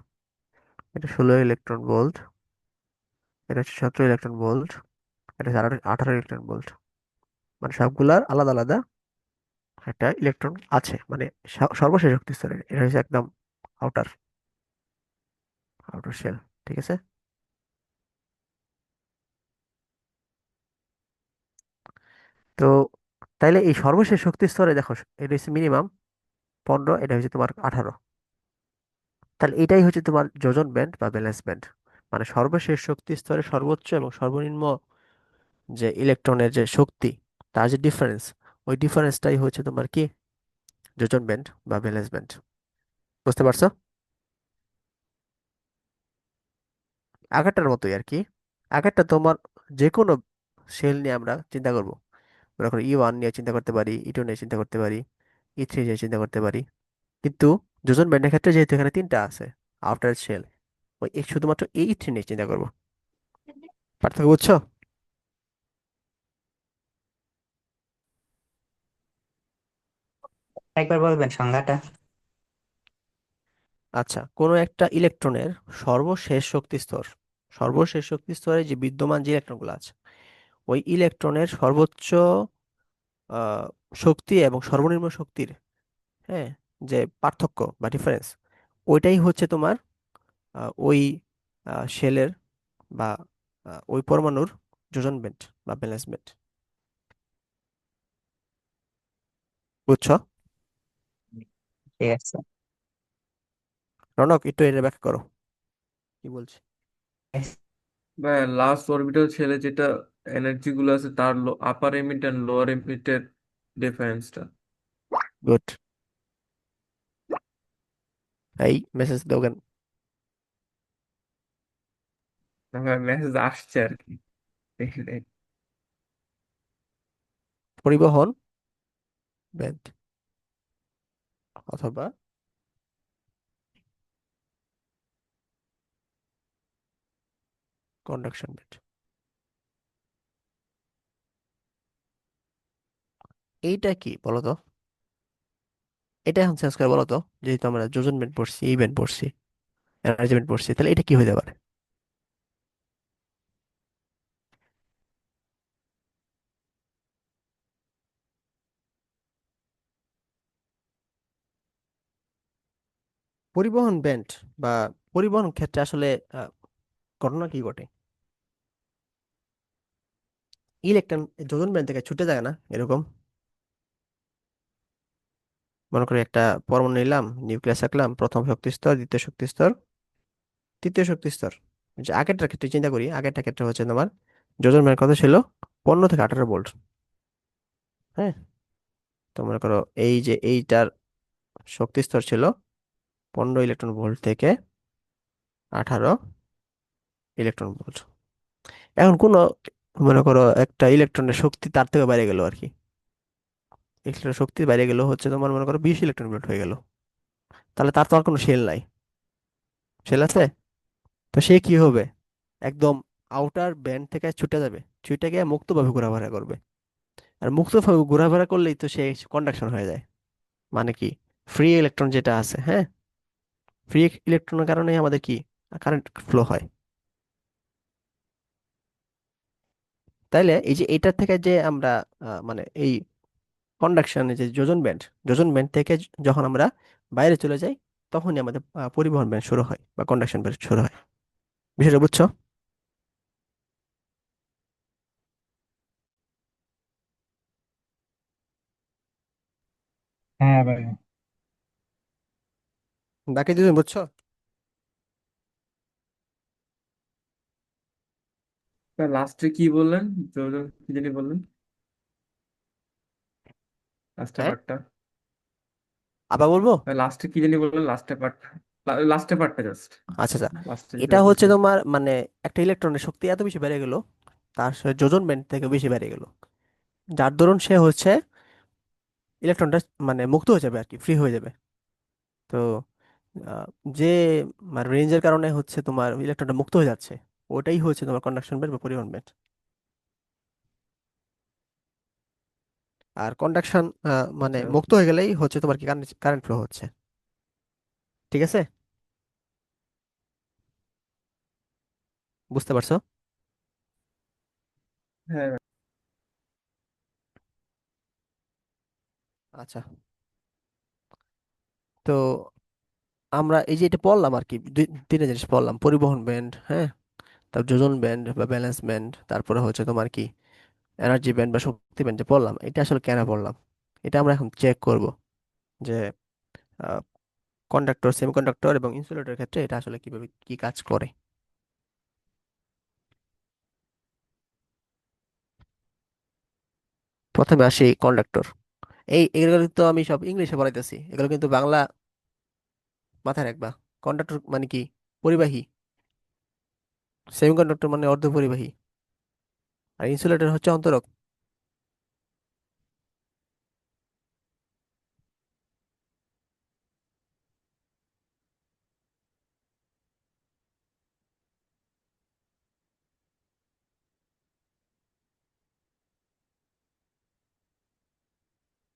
[SPEAKER 1] এটা 16 ইলেকট্রন ভোল্ট, এটা হচ্ছে 17 ইলেকট্রন ভোল্ট, এটা হচ্ছে 18 ইলেকট্রন ভোল্ট। মানে সবগুলার আলাদা আলাদা একটা ইলেকট্রন আছে, মানে সর্বশেষ শক্তি স্তরে এটা হচ্ছে একদম আউটার আউটার শেল, ঠিক আছে? তো তাইলে এই সর্বশেষ শক্তি স্তরে দেখো, এটা হচ্ছে মিনিমাম 15, এটা হচ্ছে তোমার 18। তাহলে এটাই হচ্ছে তোমার যোজন ব্যান্ড বা ব্যালেন্স ব্যান্ড। মানে সর্বশেষ শক্তি স্তরে সর্বোচ্চ এবং সর্বনিম্ন যে ইলেকট্রনের যে শক্তি, তার যে ডিফারেন্স, ওই ডিফারেন্সটাই হচ্ছে তোমার কি যোজন ব্যান্ড বা ব্যালেন্স ব্যান্ড। বুঝতে পারছো? আগেরটার মতোই আর কি। আগেরটা তোমার যে কোনো সেল নিয়ে আমরা চিন্তা করব, মনে করো E1 নিয়ে চিন্তা করতে পারি, E2 নিয়ে চিন্তা করতে পারি, E3 নিয়ে চিন্তা করতে পারি। কিন্তু যোজন ব্যান্ডের ক্ষেত্রে যেহেতু এখানে তিনটা আছে আউটার শেল, ওই শুধুমাত্র এই E3 নিয়ে চিন্তা করবো। পার্থক্য বুঝছো?
[SPEAKER 3] একবার বলবেন সংজ্ঞাটা?
[SPEAKER 1] আচ্ছা, কোনো একটা ইলেকট্রনের সর্বশেষ শক্তি স্তর, সর্বশেষ শক্তি স্তরে যে বিদ্যমান যে ইলেকট্রনগুলো আছে, ওই ইলেকট্রনের সর্বোচ্চ আহ, শক্তি এবং সর্বনিম্ন শক্তির, হ্যাঁ, যে পার্থক্য বা ডিফারেন্স, ওইটাই হচ্ছে তোমার ওই শেলের বা ওই পরমাণুর যোজন ব্যান্ড বা ব্যালেন্স ব্যান্ড। বুঝছো?
[SPEAKER 3] ঠিক আছে।
[SPEAKER 1] রনক, একটু এটা ব্যাখ্যা করো কি বলছি।
[SPEAKER 2] বা লাস্ট অরবিটাল ছেলে যেটা এনার্জি গুলো আছে, তার আপার এমিট এন্ড লোয়ার এমিটের ডিফারেন্সটা।
[SPEAKER 1] গুড। এই মেসেজ দাও কেন?
[SPEAKER 2] মেসেজ আসছে আর কি, দেখি নাই।
[SPEAKER 1] পরিবহন ব্যান্ড অথবা কন্ডাকশন ব্যান্ড, এইটা কি বলো তো? এটা এখন চেঞ্জ করে বলো তো, যেহেতু আমরা যোজন ব্যান্ড পড়ছি, এই ব্যান্ড পড়ছি, এনার্জি ব্যান্ড পড়ছি, তাহলে এটা কি হতে পারে? পরিবহন ব্যান্ড বা পরিবহন ক্ষেত্রে আসলে আহ, ঘটনা কি ঘটে? ইলেকট্রন যোজন ব্যান্ড থেকে ছুটে যায় না এরকম? মনে করি একটা পরমাণু নিলাম, নিউক্লিয়াস আঁকলাম, প্রথম শক্তি স্তর, দ্বিতীয় শক্তি স্তর, তৃতীয় শক্তি স্তর। যে আগেরটার ক্ষেত্রে চিন্তা করি, আগেরটার ক্ষেত্রে হচ্ছে তোমার যোজন ব্যান্ড কত ছিল? 15 থেকে 18 ভোল্ট। হ্যাঁ, তো মনে করো এই যে এইটার শক্তি স্তর ছিল 15 ইলেকট্রন ভোল্ট থেকে 18 ইলেকট্রন ভোল্ট। এখন কোন, মনে করো একটা ইলেকট্রনের শক্তি তার থেকে বাইরে গেল আর কি, ইলেকট্রনের শক্তি বাইরে গেল হচ্ছে তোমার মনে করো 20 ইলেকট্রন ভোল্ট হয়ে গেল। তাহলে তার তো আর কোনো শেল নাই। শেল আছে? তো সে কি হবে? একদম আউটার ব্যান্ড থেকে ছুটে যাবে, ছুটে গিয়ে মুক্তভাবে ঘোরাফেরা করবে। আর মুক্তভাবে ঘোরাফেরা করলেই তো সে কন্ডাকশন হয়ে যায়। মানে কি, ফ্রি ইলেকট্রন যেটা আছে, হ্যাঁ, ফ্রি ইলেকট্রনের কারণেই আমাদের কি কারেন্ট ফ্লো হয়। তাইলে এই যে এইটার থেকে যে আমরা মানে এই কন্ডাকশনের যে যোজন ব্যান্ড থেকে যখন আমরা বাইরে চলে যাই, তখনই আমাদের পরিবহন ব্যান্ড শুরু হয় বা কন্ডাকশন ব্যান্ড শুরু হয়। বিষয়টা বুঝছো?
[SPEAKER 4] হ্যাঁ ভাই।
[SPEAKER 1] বাকি দুজন বুঝছো?
[SPEAKER 2] লাস্টে কি বললেন? কি জানি বললেন লাস্টের
[SPEAKER 1] হ্যাঁ,
[SPEAKER 2] পার্টটা?
[SPEAKER 1] আবার বলবো।
[SPEAKER 2] লাস্টে কি জানি বললেন লাস্টের পার্টটা? লাস্টের পার্টটা জাস্ট,
[SPEAKER 1] আচ্ছা আচ্ছা,
[SPEAKER 2] লাস্টে
[SPEAKER 1] এটা
[SPEAKER 2] যেটা
[SPEAKER 1] হচ্ছে
[SPEAKER 2] বলছেন।
[SPEAKER 1] তোমার মানে একটা ইলেকট্রনের শক্তি এত বেশি বেড়ে গেল, তার সাথে যোজন ব্যান্ড থেকে বেশি বেড়ে গেল, যার দরুন সে হচ্ছে ইলেকট্রনটা মানে মুক্ত হয়ে যাবে আর কি, ফ্রি হয়ে যাবে। তো আহ, যে মানে রেঞ্জের কারণে হচ্ছে তোমার ইলেকট্রনটা মুক্ত হয়ে যাচ্ছে, ওটাই হচ্ছে তোমার কন্ডাকশন ব্যান্ড বা পরিবহন ব্যান্ড। আর কন্ডাকশন মানে
[SPEAKER 2] আচ্ছা,
[SPEAKER 1] মুক্ত হয়ে গেলেই হচ্ছে তোমার কি কারেন্ট ফ্লো হচ্ছে। ঠিক আছে, বুঝতে পারছো?
[SPEAKER 2] হ্যাঁ।
[SPEAKER 1] আচ্ছা, তো আমরা এই যে এটা পড়লাম আর কি, তিনটা জিনিস পড়লাম: পরিবহন ব্যান্ড, হ্যাঁ, তারপর যোজন ব্যান্ড বা ব্যালেন্স ব্যান্ড, তারপরে হচ্ছে তোমার কি এনার্জি ব্যান্ড বা শক্তি ব্যান্ড। যে পড়লাম এটা আসলে কেন পড়লাম, এটা আমরা এখন চেক করব যে কন্ডাক্টর, সেমিকন্ডাক্টর এবং ইনসুলেটরের ক্ষেত্রে এটা আসলে কিভাবে কি কাজ করে। প্রথমে আসি কন্ডাক্টর। এগুলো তো আমি সব ইংলিশে পড়াইতেছি, এগুলো কিন্তু বাংলা মাথায় রাখবা। কন্ডাক্টর মানে কি? পরিবাহী। সেমিকন্ডাক্টর মানে অর্ধপরিবাহী। আর ইনসুলেটর হচ্ছে অন্তরক।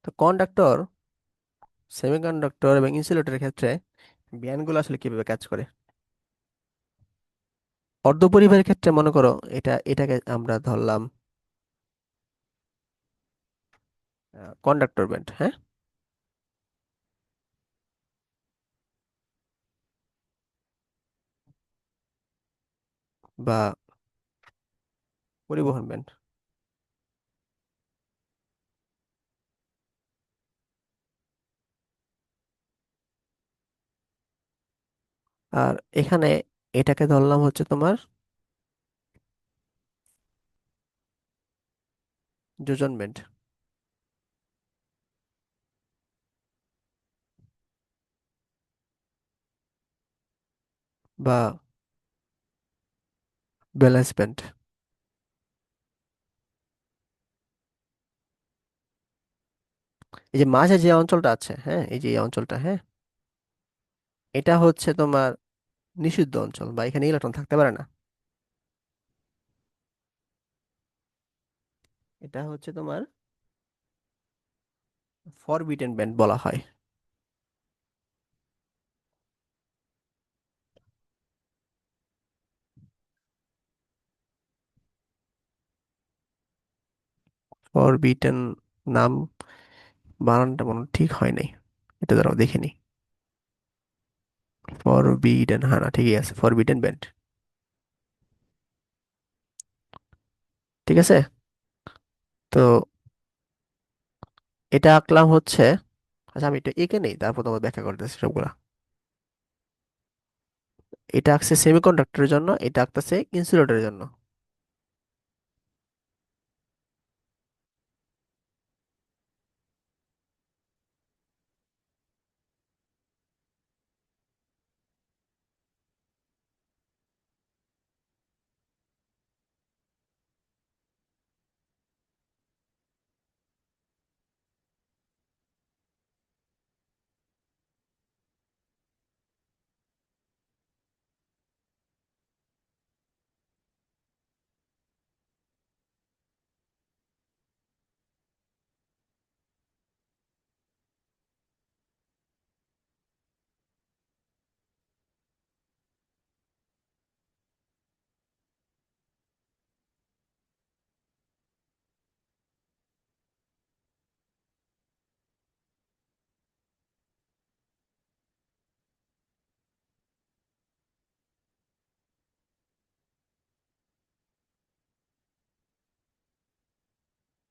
[SPEAKER 1] তো কন্ডাক্টর, সেমিকন্ডাক্টর এবং ইনসুলেটরের ক্ষেত্রে ব্যান্ডগুলো আসলে কিভাবে কাজ করে? অর্ধপরিবাহীর ক্ষেত্রে মনে করো এটাকে আমরা ধরলাম কন্ডাক্টর ব্যান্ড, হ্যাঁ, বা পরিবহন ব্যান্ড। আর এখানে এটাকে ধরলাম হচ্ছে তোমার যোজন ব্যান্ড বা ব্যালেন্স ব্যান্ড। এই যে মাঝে যে অঞ্চলটা আছে, হ্যাঁ, এই যে এই অঞ্চলটা, হ্যাঁ, এটা হচ্ছে তোমার নিষিদ্ধ অঞ্চল বা এখানে ইলেকট্রন থাকতে পারে না। এটা হচ্ছে তোমার ফরবিডেন ব্যান্ড বলা হয়। ফরবিডেন নাম বানানটা মনে হয় ঠিক হয় নাই, এটা দ্বারা দেখিনি। ফরবিডেন, হ্যাঁ না ঠিকই আছে, ফরবিডেন ব্যান্ড। ঠিক আছে। তো এটা আঁকলাম হচ্ছে, আচ্ছা আমি এটা এঁকে নেই, তারপর তোমার ব্যাখ্যা করতেছি সবগুলা। এটা আঁকছে সেমিকন্ডাক্টরের জন্য, এটা আঁকতেছে ইনসুলেটরের জন্য।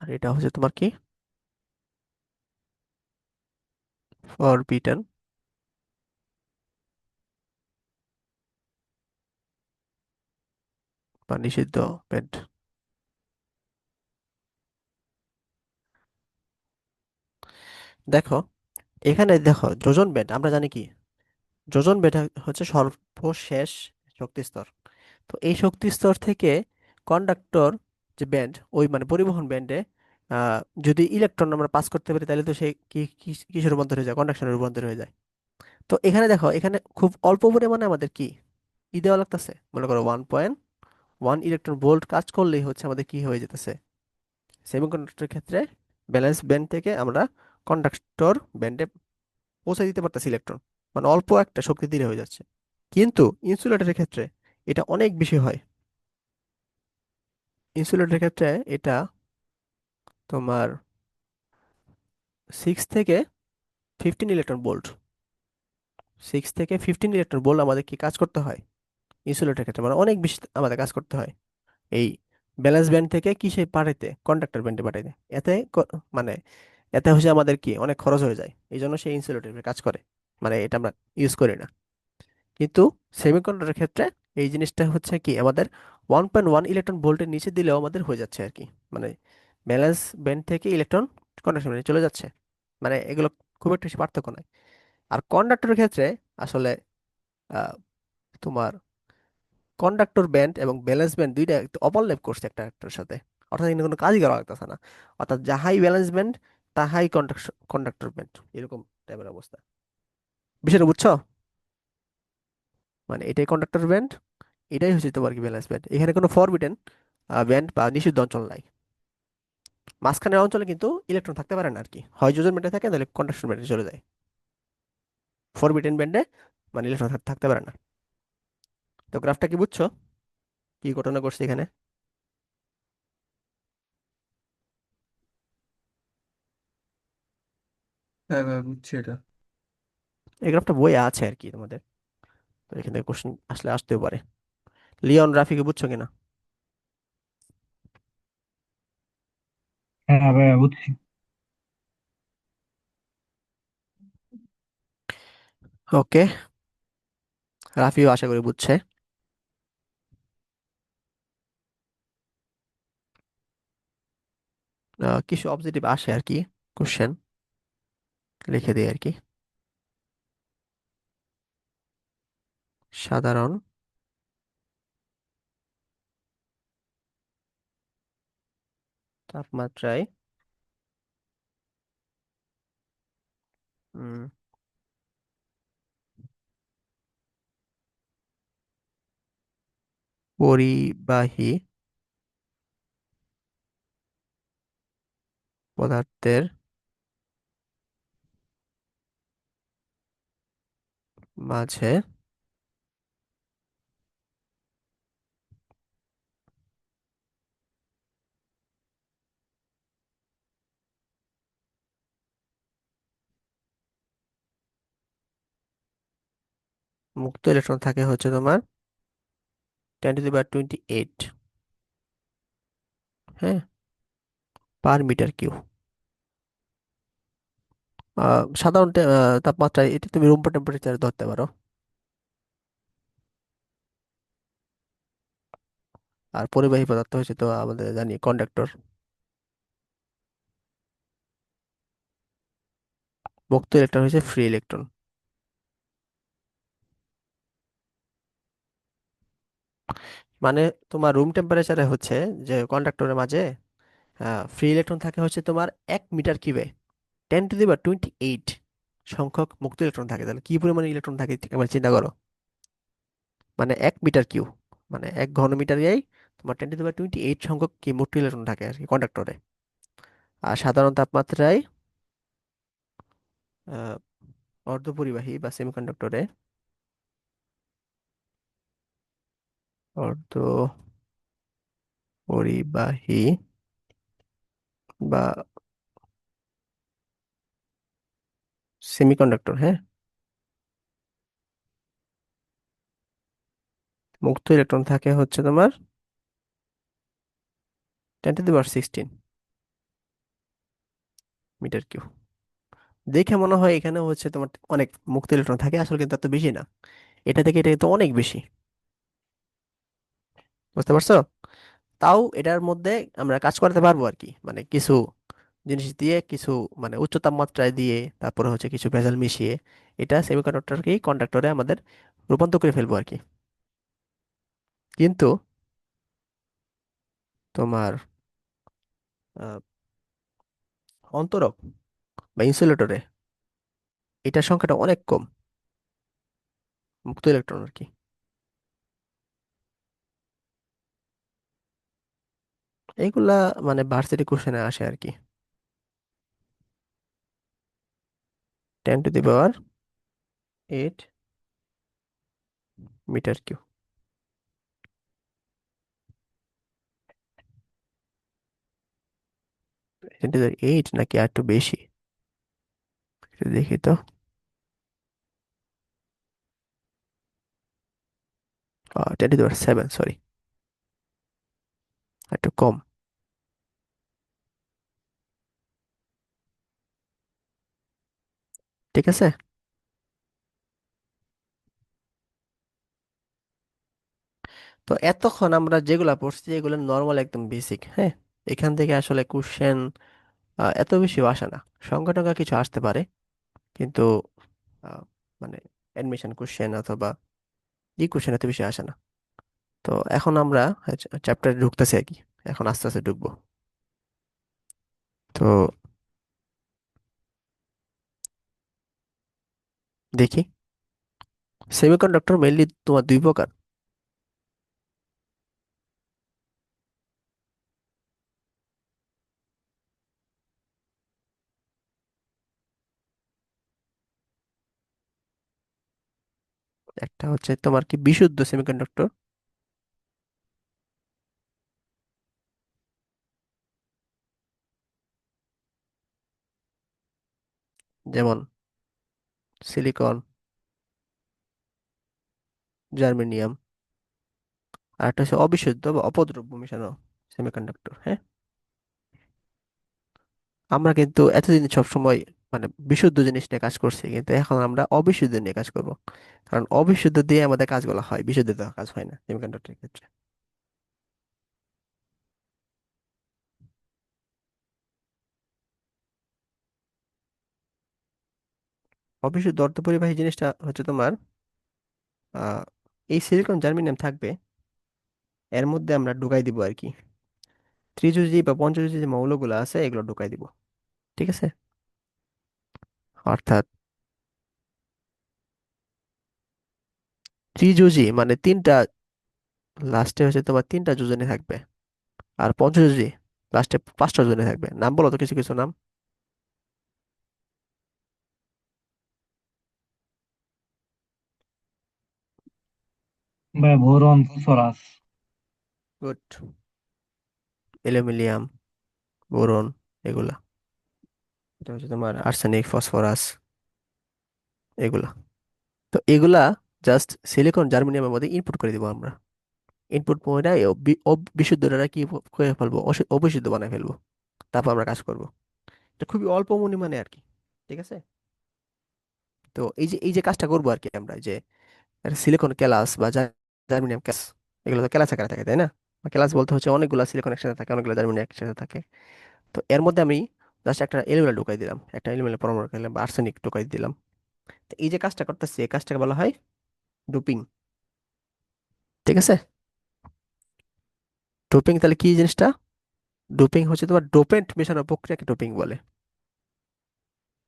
[SPEAKER 1] আর এটা হচ্ছে তোমার কি, ফরবিডেন বা নিষিদ্ধ ব্যান্ড। দেখো, এখানে দেখো যোজন ব্যান্ড আমরা জানি কি, যোজন ব্যান্ড হচ্ছে সর্বশেষ শক্তি স্তর। তো এই শক্তি স্তর থেকে কন্ডাক্টর যে ব্যান্ড, ওই মানে পরিবহন ব্যান্ডে যদি ইলেকট্রন আমরা পাস করতে পারি, তাহলে তো সে কিসের রূপান্তর হয়ে যায়, কন্ডাকশনের রূপান্তর হয়ে যায়। তো এখানে দেখো, এখানে খুব অল্প পরিমাণে আমাদের কি দেওয়া লাগতেছে, মনে করো 1.1 ইলেকট্রন ভোল্ট কাজ করলেই হচ্ছে আমাদের কি হয়ে যেতেছে, সেমিকন্ডাক্টরের ক্ষেত্রে ব্যালেন্স ব্যান্ড থেকে আমরা কন্ডাক্টর ব্যান্ডে পৌঁছে দিতে পারতেছি ইলেকট্রন, মানে অল্প একটা শক্তি দিলে হয়ে যাচ্ছে। কিন্তু ইনসুলেটরের ক্ষেত্রে এটা অনেক বেশি হয়। ইনসুলেটরের ক্ষেত্রে এটা তোমার 6 থেকে 15 ইলেকট্রন ভোল্ট, 6 থেকে 15 ইলেকট্রন ভোল্ট আমাদের কি কাজ করতে হয় ইনসুলেটরের ক্ষেত্রে, মানে অনেক বেশি আমাদের কাজ করতে হয় এই ব্যালেন্স ব্যান্ড থেকে কিসে পাঠাইতে, কন্ডাক্টর ব্যান্ডে পাঠাইতে। এতে মানে এতে হচ্ছে আমাদের কি অনেক খরচ হয়ে যায়, এই জন্য সেই ইনসুলেটর কাজ করে, মানে এটা আমরা ইউজ করি না। কিন্তু সেমিকন্ডাক্টরের ক্ষেত্রে এই জিনিসটা হচ্ছে কি আমাদের 1.1 ইলেকট্রন ভোল্টের নিচে দিলেও আমাদের হয়ে যাচ্ছে আর কি, মানে ব্যালেন্স ব্যান্ড থেকে ইলেকট্রন কন্ডাকশন ব্যান্ডে চলে যাচ্ছে, মানে এগুলো খুব একটা বেশি পার্থক্য নাই। আর কন্ডাক্টরের ক্ষেত্রে আসলে আহ, তোমার কন্ডাক্টর ব্যান্ড এবং ব্যালেন্স ব্যান্ড দুইটা একটু ওভারল্যাপ করছে একটা একটার সাথে, অর্থাৎ এখানে কোনো কাজই করা লাগতেছে না। অর্থাৎ যাহাই ব্যালেন্স ব্যান্ড তাহাই কন্ডাক্টর ব্যান্ড, এরকম টাইপের অবস্থা। বিষয়টা বুঝছো? মানে এটাই কন্ডাক্টর ব্যান্ড, এটাই হচ্ছে তোমার কি ব্যালেন্স ব্যান্ড। এখানে কোনো ফরবিডেন ব্যান্ড বা নিষিদ্ধ অঞ্চল নাই। মাঝখানের অঞ্চলে কিন্তু ইলেকট্রন থাকতে পারে না আর কি, হয় যোজন ব্যান্ডে থাকে নাহলে কন্ডাকশন ব্যান্ডে চলে যায়। ফরবিডেন ব্যান্ডে মানে ইলেকট্রন থাকতে পারে না। তো গ্রাফটা কি বুঝছো, কি ঘটনা ঘটছে এখানে?
[SPEAKER 2] হ্যাঁ ভাই, বুঝছি এটা।
[SPEAKER 1] এই গ্রাফটা বইয়ে আছে আর কি তোমাদের, তো এখান থেকে কোশ্চেন আসলে আসতেও পারে। লিওন রাফিকে বুঝছো কিনা?
[SPEAKER 4] হ্যাঁ ভাইয়া বুঝছি।
[SPEAKER 1] ওকে, রাফিও আশা করি বুঝছে। কিছু অবজেক্টিভ আসে আর কি, কোশ্চেন লিখে দিই আর কি। সাধারণ তাপমাত্রায় উম, পরিবাহী পদার্থের মাঝে মুক্ত ইলেকট্রন থাকে হচ্ছে তোমার 10^28, হ্যাঁ, পার মিটার কিউব। সাধারণ তাপমাত্রায় এটা তুমি রুম টেম্পারেচার ধরতে পারো। আর পরিবাহী পদার্থ হচ্ছে তো আমাদের জানি কন্ডাক্টর। মুক্ত ইলেকট্রন হচ্ছে ফ্রি ইলেকট্রন। মানে তোমার রুম টেম্পারেচারে হচ্ছে যে কন্ডাক্টরের মাঝে ফ্রি ইলেকট্রন থাকে হচ্ছে তোমার 1 মিটার কিউবে 10^28 সংখ্যক মুক্ত ইলেকট্রন থাকে। তাহলে কি পরিমাণ ইলেকট্রন থাকে একবার চিন্তা করো। মানে 1 মিটার কিউব, মানে 1 ঘন মিটারেই তোমার 10^28 সংখ্যক কি মুক্ত ইলেকট্রন থাকে আর কি কন্ডাক্টরে। আর সাধারণ তাপমাত্রায় আহ, অর্ধপরিবাহী বা সেমিকন্ডাক্টরে অর্ধপরিবাহী বা সেমিকন্ডাক্টর, হ্যাঁ, মুক্ত ইলেকট্রন থাকে হচ্ছে তোমার 10^16 মিটার কিউব। দেখে মনে হয় এখানে হচ্ছে তোমার অনেক মুক্ত ইলেকট্রন থাকে, আসলে কিন্তু এত বেশি না। এটা থেকে এটা কিন্তু অনেক বেশি। বুঝতে পারছো? তাও এটার মধ্যে আমরা কাজ করতে পারবো আর কি, মানে কিছু জিনিস দিয়ে, কিছু মানে উচ্চ তাপমাত্রায় দিয়ে, তারপরে হচ্ছে কিছু ভেজাল মিশিয়ে এটা সেমিকন্ডাক্টরকে কন্ডাক্টরে আমাদের রূপান্তর করে ফেলবো আর কি। কিন্তু তোমার আহ, অন্তরক বা ইনসুলেটরে এটার সংখ্যাটা অনেক কম, মুক্ত ইলেকট্রন আর কি। এইগুলা মানে ভার্সিটি কোশ্চেনে আসে আর কি। 10^8 মিটার কিউব। 10^8 নাকি আর একটু বেশি, একটু দেখি তো। 10^7, সরি, একটু কম। ঠিক আছে। তো এতক্ষণ আমরা যেগুলা পড়ছি এগুলো নর্মাল একদম বেসিক, হ্যাঁ। এখান থেকে আসলে কোশ্চেন এত বেশি আসে না। সংখ্যা টংখ্যা কিছু আসতে পারে, কিন্তু আহ, মানে অ্যাডমিশন কোশ্চেন অথবা এই কোশ্চেন এত বেশি আসে না। তো এখন আমরা চ্যাপ্টারে ঢুকতেছি আর কি, এখন আস্তে আস্তে ঢুকবো। তো দেখি, সেমিকন্ডাক্টর মেইনলি তোমার দুই প্রকার। একটা হচ্ছে তোমার কি বিশুদ্ধ সেমিকন্ডাক্টর, যেমন সিলিকন, জার্মেনিয়াম। আর একটা হচ্ছে অবিশুদ্ধ বা অপদ্রব্য মেশানো সেমিকন্ডাক্টর, হ্যাঁ। আমরা কিন্তু এতদিন সব সময় মানে বিশুদ্ধ জিনিস নিয়ে কাজ করছি, কিন্তু এখন আমরা অবিশুদ্ধ নিয়ে কাজ করব। কারণ অবিশুদ্ধ দিয়ে আমাদের কাজগুলো হয়, বিশুদ্ধ দিয়ে কাজ হয় না সেমিকন্ডাক্টরের ক্ষেত্রে। অবিশুদ্ধ অর্ধপরিবাহী জিনিসটা হচ্ছে তোমার আহ এই সিলিকন জার্মেনিয়াম থাকবে, এর মধ্যে আমরা ঢুকাই দিব আর কি ত্রিযুজি বা পঞ্চযুজি যে মৌলগুলো আছে এগুলো ঢুকাই দিব। ঠিক আছে। অর্থাৎ ত্রিযুজি মানে তিনটা, লাস্টে হচ্ছে তোমার তিনটা যোজনী থাকবে। আর পঞ্চযুজি লাস্টে পাঁচটা যোজনী থাকবে। নাম বলো তো কিছু কিছু নাম।
[SPEAKER 4] Boron, phosphorus.
[SPEAKER 1] Good. Aluminium, boron, এগুলা। এটা হচ্ছে তোমার আর্সেনিক, ফসফরাস, এগুলা। তো এগুলা জাস্ট সিলিকন জার্মেনিয়ামের মধ্যে ইনপুট করে দিব আমরা। ইনপুট পয়েন্টটা বিশুদ্ধটা কি করে ফেলবো, অবিশুদ্ধ বানায় ফেলবো। তারপর আমরা কাজ করব। এটা খুবই অল্প পরিমাণে আর কি। ঠিক আছে। তো এই যে কাজটা করবো আর কি আমরা, যে সিলিকন ক্যালাস বা জার্মেনিয়াম ক্যালাস, এগুলো তো ক্যালাস আকারে থাকে তাই না? ক্যালাস বলতে হচ্ছে অনেকগুলো সিলিকন একসাথে থাকে, অনেকগুলো জার্মেনিয়াম একসাথে থাকে। তো এর মধ্যে আমি জাস্ট একটা এলিমেন্ট ঢুকাই দিলাম, একটা এলিমেন্ট পরমাণু ঢুকাই দিলাম বা আর্সেনিক ঢুকাই দিলাম। তো এই যে কাজটা করতেছি, এই কাজটাকে বলা হয় ডোপিং। ঠিক আছে। ডোপিং তাহলে কি জিনিসটা? ডোপিং হচ্ছে তোমার ডোপেন্ট মেশানোর প্রক্রিয়াকে ডোপিং বলে।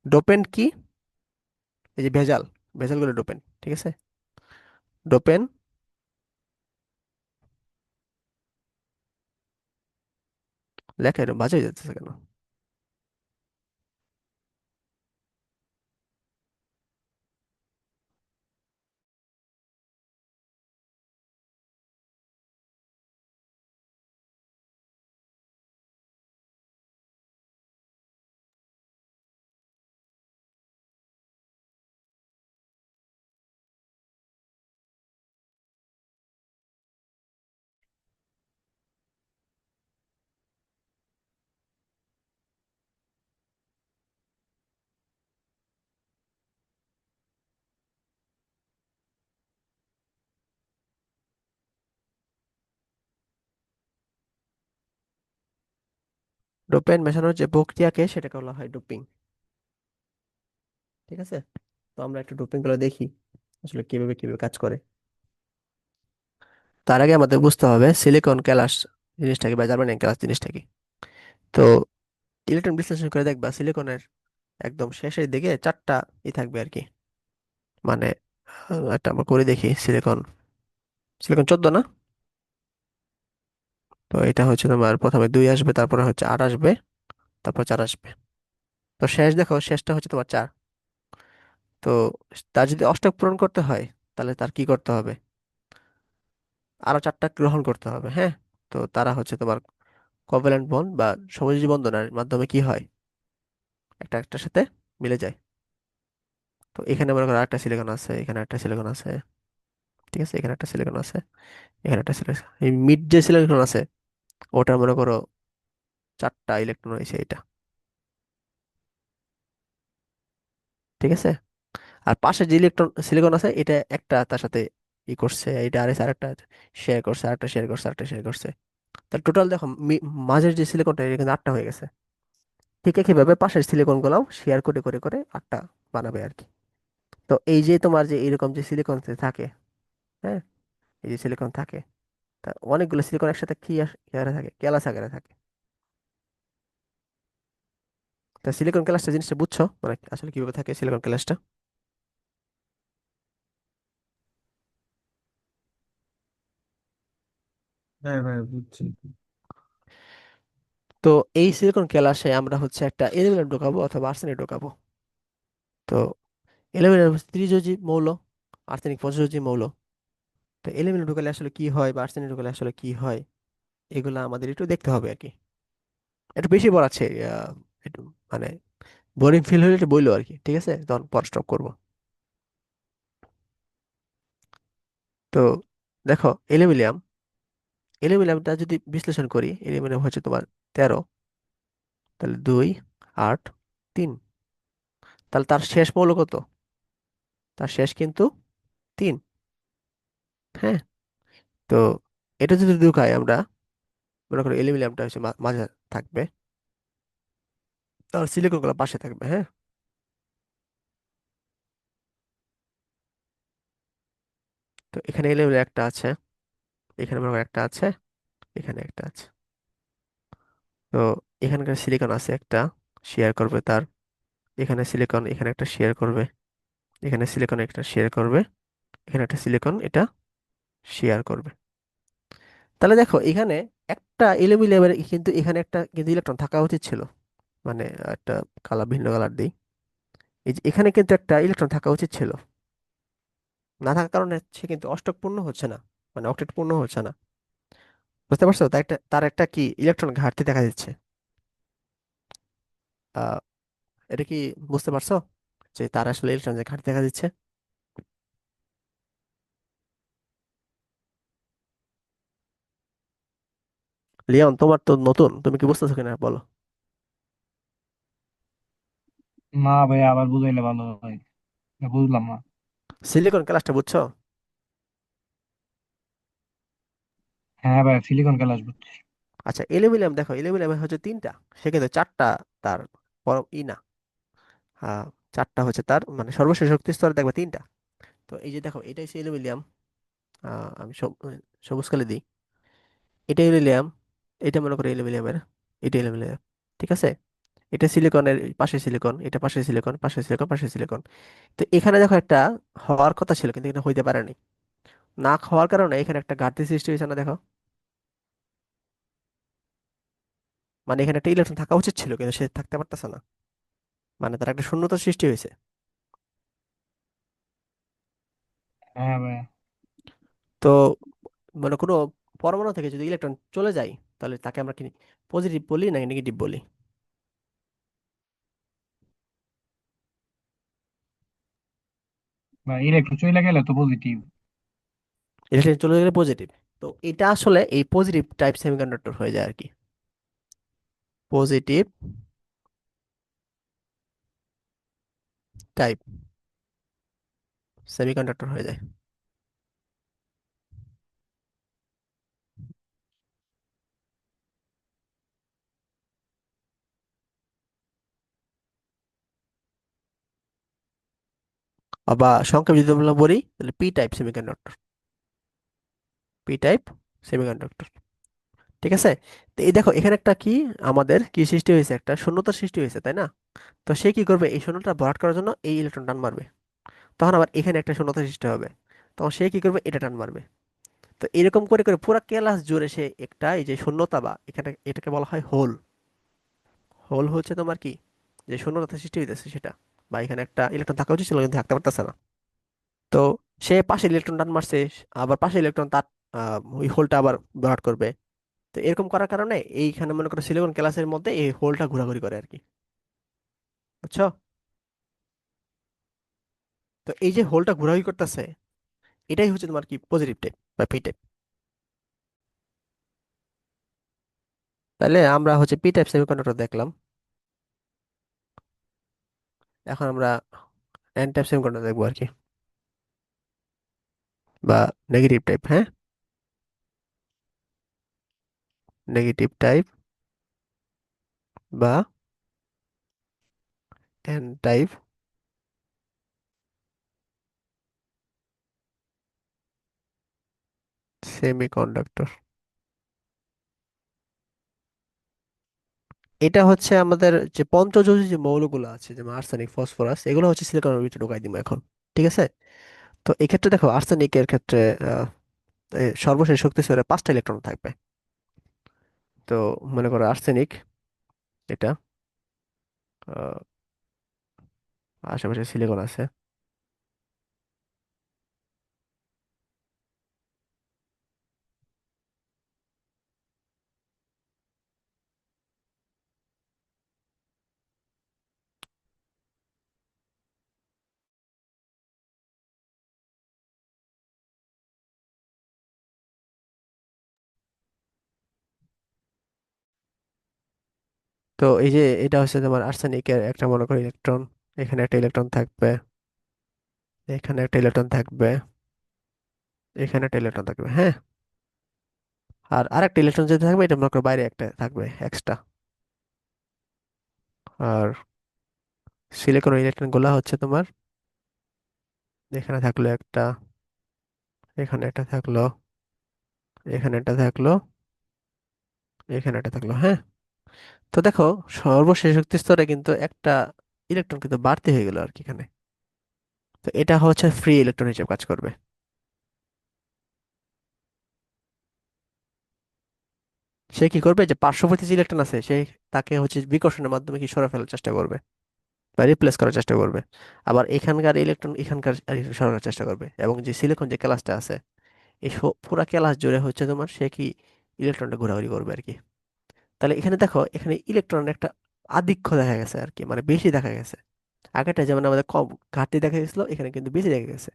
[SPEAKER 1] ডোপেন্ট কি? এই যে ভেজাল, ভেজালগুলো ডোপেন। ঠিক আছে। ডোপেন, লেখা এরকম বাজে হয়ে যাচ্ছে কেন? ডোপেন মেশানোর যে প্রক্রিয়াকে সেটাকে বলা হয় ডোপিং। ঠিক আছে। তো আমরা একটু ডোপিং গুলো দেখি আসলে কিভাবে কিভাবে কাজ করে। তার আগে আমাদের বুঝতে হবে সিলিকন ক্যালাস জিনিসটা কি বা জার্মানিয়াম ক্যালাস জিনিসটা কি। তো ইলেকট্রন বিশ্লেষণ করে দেখবা সিলিকনের একদম শেষের দিকে চারটা থাকবে আর কি। মানে একটা আমরা করে দেখি, সিলিকন, সিলিকন 14 না? তো এটা হচ্ছে তোমার প্রথমে 2 আসবে, তারপরে হচ্ছে 8 আসবে, তারপর 4 আসবে। তো শেষ দেখো, শেষটা হচ্ছে তোমার 4। তো তার যদি অষ্টক পূরণ করতে হয় তাহলে তার কি করতে হবে? আরো 4টা গ্রহণ করতে হবে, হ্যাঁ। তো তারা হচ্ছে তোমার কোভ্যালেন্ট বন্ড বা সমযোজী বন্ধনের মাধ্যমে কি হয়, একটা একটার সাথে মিলে যায়। তো এখানে মনে করো একটা সিলিকন আছে, এখানে একটা সিলিকন আছে। ঠিক আছে, এখানে একটা সিলিকন আছে, এখানে একটা সিলিকন। এই মিড যে সিলিকন আছে ওটা মনে করো 4টা ইলেকট্রন রয়েছে এটা। ঠিক আছে। আর পাশে যে ইলেকট্রন সিলিকন আছে এটা একটা তার সাথে করছে, এটা আর আরেকটা শেয়ার করছে, আরেকটা শেয়ার করছে, আরেকটা শেয়ার করছে। তাহলে টোটাল দেখো মাঝের যে সিলিকনটা এটা কিন্তু 8টা হয়ে গেছে। ঠিক একইভাবে পাশের সিলিকন গুলাও শেয়ার করে করে করে 8টা বানাবে আর কি। তো এই যে তোমার যে এরকম যে সিলিকন থাকে, হ্যাঁ, এই যে সিলিকন থাকে, তা অনেকগুলো সিলিকন একসাথে কি আকারে থাকে, ক্যালাস আকারে থাকে। তা সিলিকন ক্যালাসটা জিনিসটা বুঝছো, মানে আসলে কিভাবে থাকে সিলিকন ক্যালাসটা?
[SPEAKER 2] হ্যাঁ ভাই, বুঝছি।
[SPEAKER 1] তো এই সিলিকন ক্যালাসে আমরা হচ্ছে একটা অ্যালুমিনিয়াম ঢোকাবো অথবা আর্সেনিক ঢোকাবো। তো অ্যালুমিনিয়াম হচ্ছে ত্রিযোজী মৌল, আর্সেনিক পঞ্চযোজী মৌল। তো অ্যালুমিনিয়াম ঢোকালে আসলে কি হয় বা আর্সেনিক ঢোকালে আসলে কি হয়, এগুলা আমাদের একটু দেখতে হবে আর কি। একটু বেশি পড়াচ্ছে, একটু মানে বোরিং ফিল হলে একটু বইলো আর কি। ঠিক আছে, তখন পর স্টপ করবো। তো দেখো অ্যালুমিনিয়াম, অ্যালুমিনিয়ামটা যদি বিশ্লেষণ করি, অ্যালুমিনিয়াম হচ্ছে তোমার 13, তাহলে 2, 8, 3। তাহলে তার শেষ মৌল কত? তার শেষ কিন্তু 3। হ্যাঁ। তো এটা যদি ঢুকাই আমরা, মনে করো অ্যালুমিনিয়ামটা হচ্ছে মাঝে থাকবে, আর সিলিকন গুলো পাশে থাকবে, হ্যাঁ। তো এখানে অ্যালুমিনিয়াম একটা আছে, এখানে মনে করো একটা আছে, এখানে একটা আছে। তো এখানকার সিলিকন আছে একটা, শেয়ার করবে তার, এখানে সিলিকন এখানে একটা শেয়ার করবে, এখানে সিলিকন একটা শেয়ার করবে, এখানে একটা সিলিকন এটা শেয়ার করবে। তাহলে দেখো এখানে একটা অ্যালুমিনিয়ামের কিন্তু এখানে একটা কিন্তু ইলেকট্রন থাকা উচিত ছিল। মানে একটা কালার, ভিন্ন কালার দিই, এই যে এখানে কিন্তু একটা ইলেকট্রন থাকা উচিত ছিল। না থাকার কারণে সে কিন্তু অষ্টক পূর্ণ হচ্ছে না, মানে অক্টেট পূর্ণ হচ্ছে না। বুঝতে পারছো? তার একটা কি ইলেকট্রন ঘাটতি দেখা দিচ্ছে। আহ এটা কি বুঝতে পারছো যে তার আসলে ইলেকট্রন যে ঘাটতি দেখা দিচ্ছে? লিওন, তোমার তো নতুন, তুমি কি বুঝতেছো কিনা বলো।
[SPEAKER 4] না ভাই, আবার বুঝাইলে ভালো হয়। বুঝলাম না।
[SPEAKER 1] সিলিকন ক্লাসটা বুঝছো?
[SPEAKER 4] হ্যাঁ ভাই, সিলিকন গ্লাস বুঝছি।
[SPEAKER 1] আচ্ছা, অ্যালুমিনিয়াম দেখো, অ্যালুমিনিয়াম হচ্ছে তিনটা, সে কিন্তু চারটা তার না, হ্যাঁ, চারটা হচ্ছে তার মানে সর্বশেষ শক্তি স্তর দেখবে তিনটা। তো এই যে দেখো, এটাই হচ্ছে অ্যালুমিনিয়াম। আমি সবুজ কালি দিই, এটা অ্যালুমিনিয়াম, এটা মনে করো অ্যালুমিনিয়ামের, এটা অ্যালুমিনিয়াম, ঠিক আছে। এটা সিলিকনের পাশে সিলিকন, এটা পাশে সিলিকন, পাশে সিলিকন, পাশে সিলিকন। তো এখানে দেখো একটা হওয়ার কথা ছিল কিন্তু এখানে হইতে পারেনি। না হওয়ার কারণে এখানে একটা ঘাটতি সৃষ্টি হয়েছে না, দেখো। মানে এখানে একটা ইলেকট্রন থাকা উচিত ছিল কিন্তু সে থাকতে পারতেছে না, মানে তার একটা শূন্যতা সৃষ্টি হয়েছে।
[SPEAKER 4] হ্যাঁ ভাই।
[SPEAKER 1] তো মানে কোনো পরমাণু থেকে যদি ইলেকট্রন চলে যায়, তাহলে তাকে আমরা কি পজিটিভ বলি নাকি নেগেটিভ বলি?
[SPEAKER 4] ভাই ইলেকট্রন চলে গেলে তো পজিটিভ।
[SPEAKER 1] ইলেকট্রন চলে গেলে পজিটিভ। তো এটা আসলে এই পজিটিভ টাইপ সেমিকন্ডাক্টর হয়ে যায় আর কি, পজিটিভ টাইপ সেমিকন্ডাক্টর হয়ে যায়। আবার সংক্ষেপে যদি আমরা বলি তাহলে P type semiconductor, P type semiconductor, ঠিক আছে। তো এই দেখো এখানে একটা কি আমাদের কি সৃষ্টি হয়েছে, একটা শূন্যতার সৃষ্টি হয়েছে, তাই না? তো সে কি করবে, এই শূন্যতা ভরাট করার জন্য এই ইলেকট্রন টান মারবে। তখন আবার এখানে একটা শূন্যতা সৃষ্টি হবে, তখন সে কি করবে, এটা টান মারবে। তো এরকম করে করে পুরো ক্লাস জুড়ে সে একটা এই যে শূন্যতা বা এখানে এটাকে বলা হয় হোল। হোল হচ্ছে তোমার কি, যে শূন্যতা সৃষ্টি হইতেছে সেটা, বা এখানে একটা ইলেকট্রন থাকা উচিত ছিল কিন্তু থাকতে পারতেছে না। তো সে পাশে ইলেকট্রন টান মারছে, আবার পাশে ইলেকট্রন তার ওই হোলটা আবার ভরাট করবে। তো এরকম করার কারণে এইখানে মনে করো সিলিকন ক্লাসের মধ্যে এই হোলটা ঘোরাঘুরি করে আর কি, বুঝছো? তো এই যে হোলটা ঘোরাঘুরি করতেছে, এটাই হচ্ছে তোমার কি পজিটিভ টাইপ বা পি টাইপ। তাহলে আমরা হচ্ছে পি টাইপ সেমিকন্ডাক্টর দেখলাম। এখন আমরা এন টাইপ সেমিকন্ডাক্টর দেখবো আর কি, বা নেগেটিভ টাইপ, হ্যাঁ, নেগেটিভ টাইপ বা এন টাইপ সেমিকন্ডাক্টর। এটা হচ্ছে আমাদের যে পঞ্চযোজী যে মৌলগুলো আছে, যেমন আর্সেনিক, ফসফরাস, এগুলো হচ্ছে সিলিকনের ভিতরে ঢুকাই দিব এখন, ঠিক আছে। তো এক্ষেত্রে দেখো আর্সেনিকের ক্ষেত্রে সর্বশেষ শক্তি স্তরে 5টা ইলেকট্রন থাকবে। তো মনে করো আর্সেনিক, এটা আহ, আশেপাশে সিলিকন আছে। তো এই যে এটা হচ্ছে তোমার আর্সেনিকের একটা মনে করো ইলেকট্রন, এখানে একটা ইলেকট্রন থাকবে, এখানে একটা ইলেকট্রন থাকবে, এখানে একটা ইলেকট্রন থাকবে, হ্যাঁ। আর আরেকটা ইলেকট্রন যেটা থাকবে এটা মনে করো বাইরে একটা থাকবে এক্সট্রা। আর সিলিকন ইলেকট্রন গুলা হচ্ছে তোমার এখানে থাকলো একটা, এখানে একটা থাকলো, এখানে একটা থাকলো, এখানে একটা থাকলো, হ্যাঁ। তো দেখো সর্বশেষ শক্তি স্তরে কিন্তু একটা ইলেকট্রন কিন্তু বাড়তি হয়ে গেল আর কি এখানে। তো এটা হচ্ছে ফ্রি ইলেকট্রন হিসেবে কাজ করবে। সে কি করবে, যে পার্শ্ববর্তী যে ইলেকট্রন আছে সে তাকে হচ্ছে বিকর্ষণের মাধ্যমে কি সরে ফেলার চেষ্টা করবে বা রিপ্লেস করার চেষ্টা করবে। আবার এখানকার ইলেকট্রন এখানকার electron সরানোর চেষ্টা করবে, এবং যে সিলিকন যে ক্লাসটা আছে এই পুরা ক্লাস জুড়ে হচ্ছে তোমার সে কি ইলেকট্রনটা ঘোরাঘুরি করবে আর কি। তাহলে এখানে দেখো, এখানে ইলেকট্রনের একটা আধিক্য দেখা গেছে আর কি, মানে বেশি দেখা গেছে। আগেরটা যেমন আমাদের কম ঘাটতি দেখা গেছিল, এখানে কিন্তু বেশি দেখা গেছে।